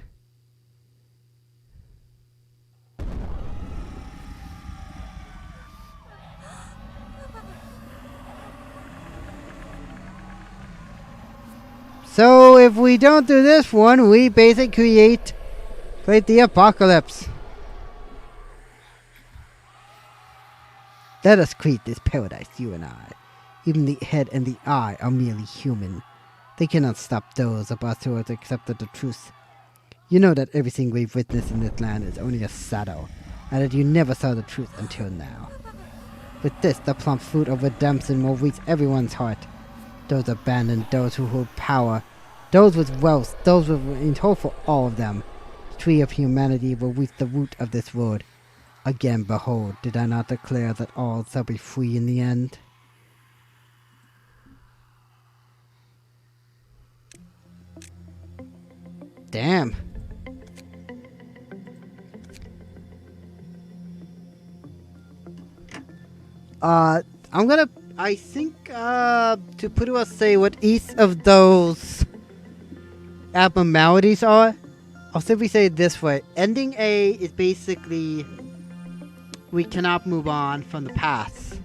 So if we don't do this one, we basically create the apocalypse. Let us create this paradise, you and I. Even the head and the eye are merely human. They cannot stop those of us who have accepted the truth. You know that everything we've witnessed in this land is only a shadow, and that you never saw the truth until now. With this, the plump fruit of redemption will reach everyone's heart. Those abandoned, those who hold power, those with wealth, those with hope for all of them. The tree of humanity will reach the root of this world. Again, behold, did I not declare that all shall be free in the end? Damn. I think, to pretty well say what each of those abnormalities are, I'll simply say it this way. Ending A is basically, we cannot move on from the past.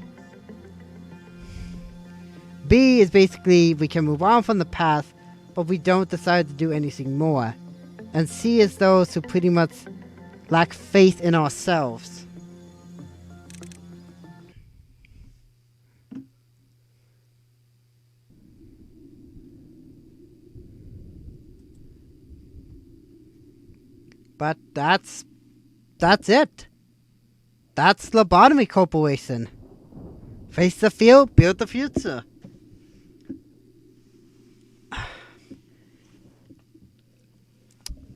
B is basically, we can move on from the past, but we don't decide to do anything more. And C is those who pretty much lack faith in ourselves. But that's it. That's Lobotomy Corporation. Face the field, build the future.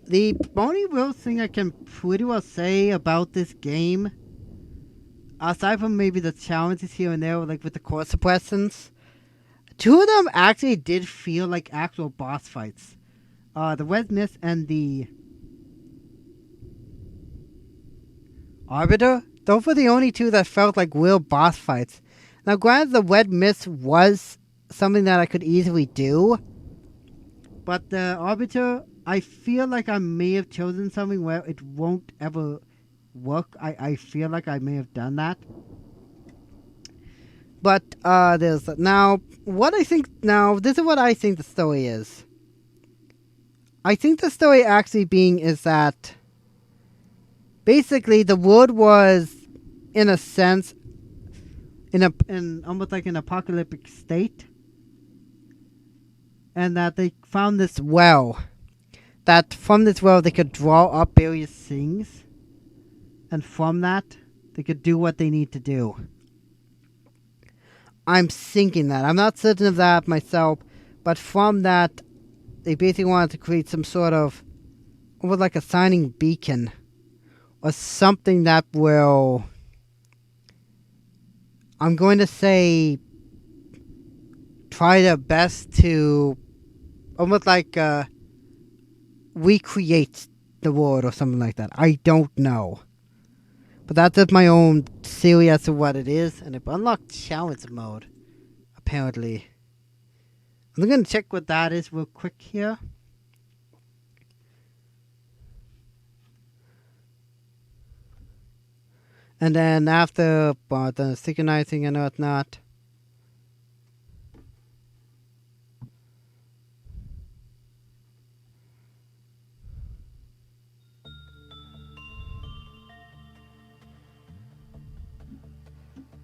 The only real thing I can pretty well say about this game, aside from maybe the challenges here and there, like with the core suppressants, two of them actually did feel like actual boss fights. The Red Mist and the Arbiter, those were the only two that felt like real boss fights. Now, granted, the red mist was something that I could easily do, but the Arbiter, I feel like I may have chosen something where it won't ever work. I feel like I may have done that. But there's now what I think. Now this is what I think the story is. I think the story actually being is that basically the world was, in a sense, in almost like an apocalyptic state, and that they found this well. That from this well they could draw up various things, and from that they could do what they need to do. I'm thinking that. I'm not certain of that myself, but from that, they basically wanted to create some sort of, almost like a signing beacon, or something that will, I'm going to say, try their best to, almost like, recreate the world or something like that. I don't know. But that's just my own theory as to what it is, and it unlocked challenge mode, apparently. I'm going to check what that is real quick here. And then after the synchronizing and whatnot.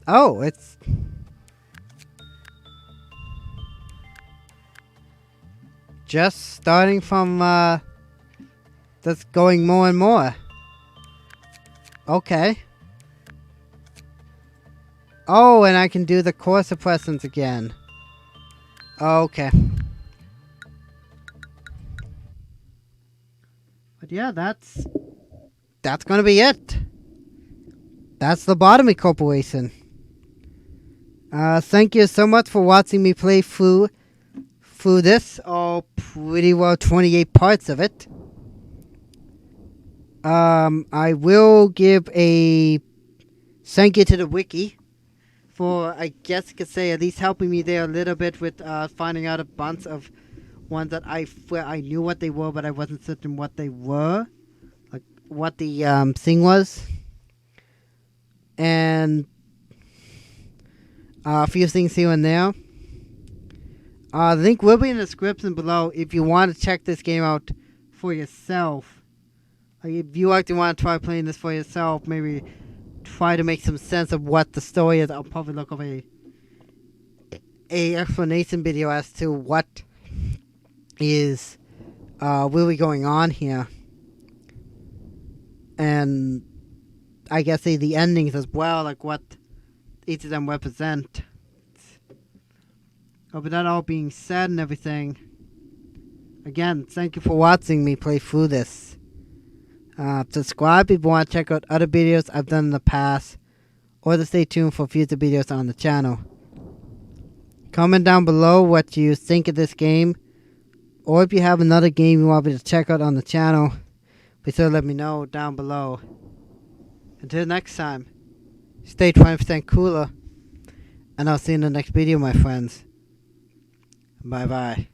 Oh, it's just starting from that's going more and more. Okay. Oh, and I can do the core suppressants again. Okay. But yeah, that's gonna be it. That's Lobotomy Corporation. Thank you so much for watching me play through this. Oh, pretty well 28 parts of it. I will give a thank you to the wiki for, I guess you could say, at least helping me there a little bit with finding out a bunch of ones that where I knew what they were, but I wasn't certain what they were, like what the thing was, and a few things here and there. The link will be in the description below if you want to check this game out for yourself. Like if you actually want to try playing this for yourself, maybe try to make some sense of what the story is. I'll probably look up a explanation video as to what is really going on here, and I guess the endings as well, like what each of them represent. Oh, but that all being said and everything, again, thank you for watching me play through this. Subscribe if you want to check out other videos I've done in the past, or to stay tuned for future videos on the channel. Comment down below what you think of this game, or if you have another game you want me to check out on the channel, be sure to let me know down below. Until next time, stay 20% cooler, and I'll see you in the next video, my friends. Bye bye.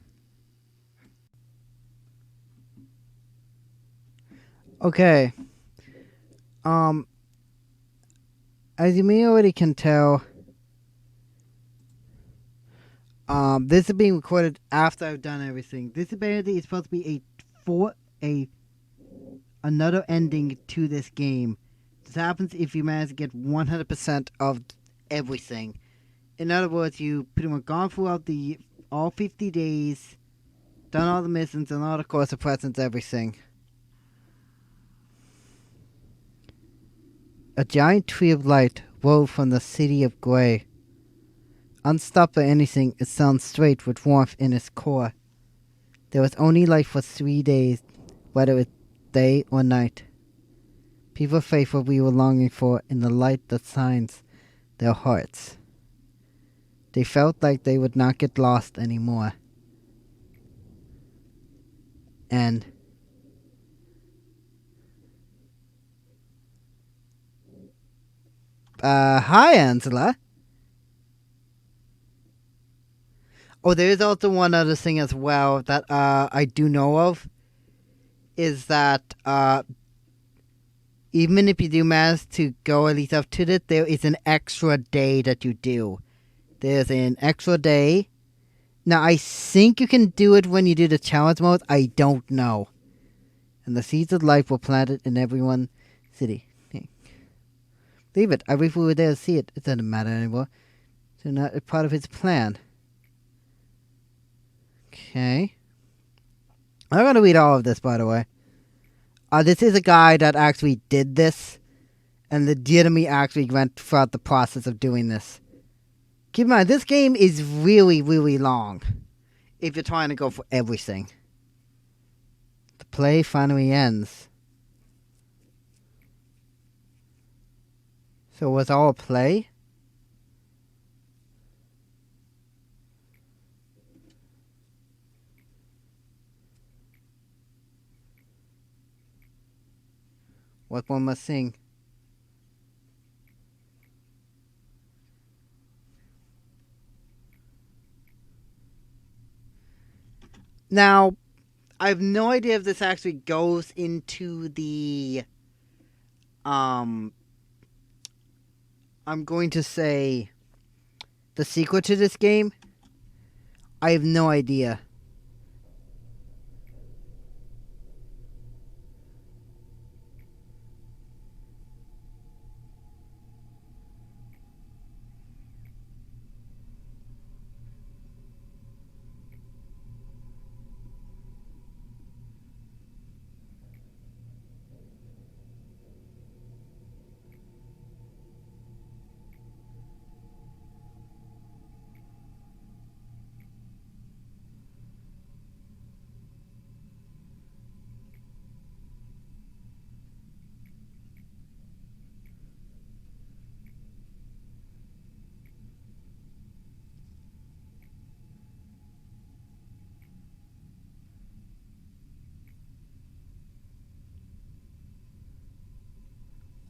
Okay. As you may already can tell, this is being recorded after I've done everything. This apparently is supposed to be another ending to this game. This happens if you manage to get 100% of everything. In other words, you pretty much gone throughout all 50 days, done all the missions and all the core suppressants, everything. A giant tree of light rose from the city of Grey. Unstopped by anything, it sounds straight with warmth in its core. There was only light for 3 days, whether it's day or night. People faced what we were longing for in the light that shines their hearts. They felt like they would not get lost anymore. And hi, Angela. Oh, there is also one other thing as well that I do know of. Is that even if you do manage to go at least up to it, there is an extra day that you do. There's an extra day. Now, I think you can do it when you do the challenge mode. I don't know. And the seeds of life were planted in everyone's city. Okay. Leave it. I wish we were there to see it. It doesn't matter anymore. It's not a part of his plan. Okay. I'm going to read all of this, by the way. This is a guy that actually did this. And legitimately actually went throughout the process of doing this. Keep in mind, this game is really, really long. If you're trying to go for everything. The play finally ends. So was all a play? What one must sing? Now, I have no idea if this actually goes into the, I'm going to say, the sequel to this game. I have no idea.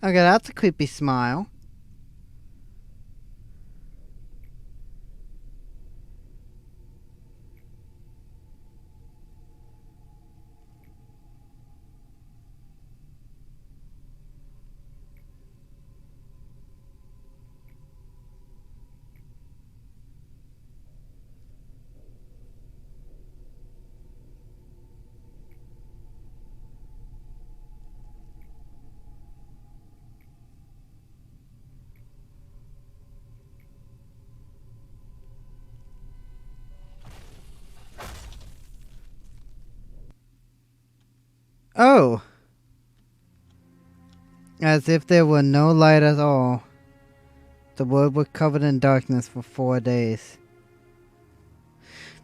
Okay, that's a creepy smile. Oh. As if there were no light at all. The world was covered in darkness for 4 days.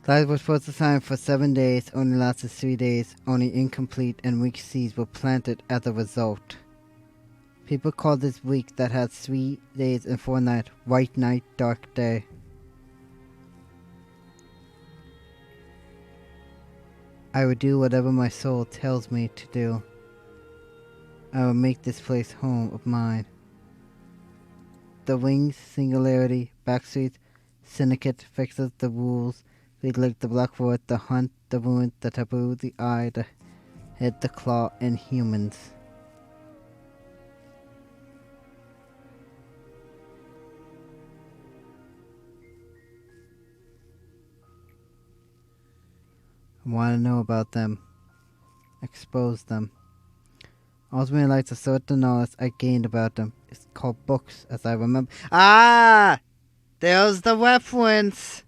Light was supposed to shine for 7 days, only lasted 3 days. Only incomplete and weak seeds were planted as a result. People called this week that had 3 days and 4 nights white night, dark day. I will do whatever my soul tells me to do. I will make this place home of mine. The Wings, Singularity, Backstreet, Syndicate, Fixes, the Rules, like the Blackwood, the Hunt, the Ruin, the Taboo, the Eye, the Head, the Claw, and Humans. I want to know about them. Expose them. Ultimately, like to sort the knowledge I gained about them. It's called books, as I remember. Ah! There's the reference!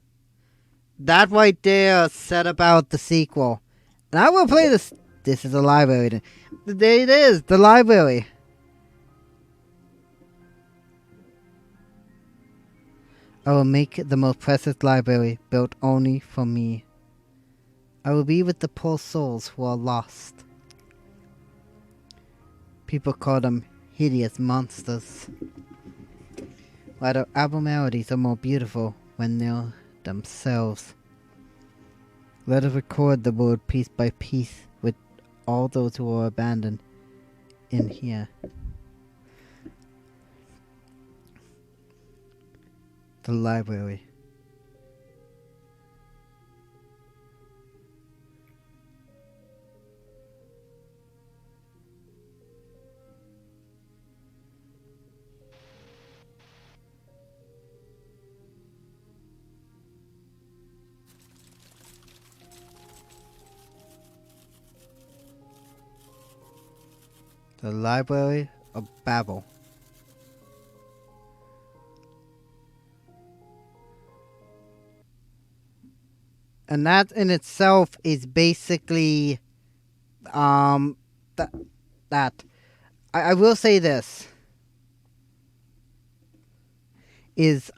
That right there said about the sequel. And I will play this. This is a library. There it is, the library. I will make the most precious library built only for me. I will be with the poor souls who are lost. People call them hideous monsters. While their abnormalities are more beautiful when they're themselves. Let us record the world piece by piece with all those who are abandoned in here. The library. The Library of Babel. And that in itself is basically that. I will say this is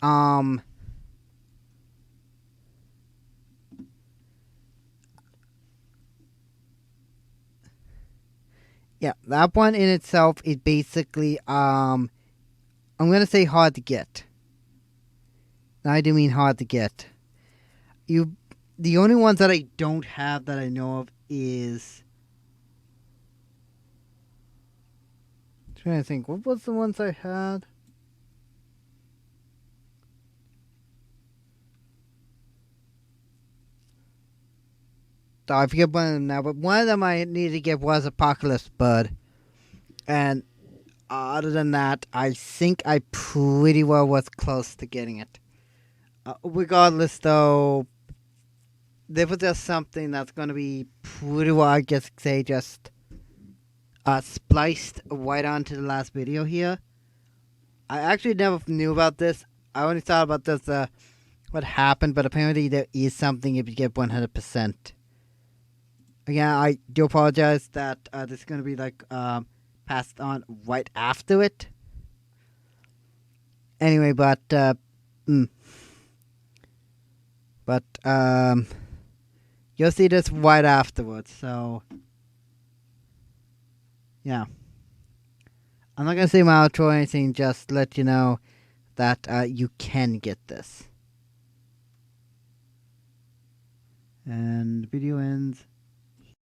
yeah, that one in itself is basically I'm gonna say hard to get. And I do mean hard to get. The only ones that I don't have that I know of is I'm trying to think, what was the ones I had? Oh, I forget one of them now, but one of them I needed to get was Apocalypse Bud. And other than that, I think I pretty well was close to getting it. Regardless, though, there was just something that's going to be pretty well, I guess, say, just spliced right onto the last video here. I actually never knew about this. I only thought about this, what happened, but apparently there is something if you get 100%. Again, I do apologize that this is going to be like passed on right after it. Anyway, but you'll see this right afterwards. So yeah, I'm not gonna say my outro or anything. Just let you know that you can get this. And the video ends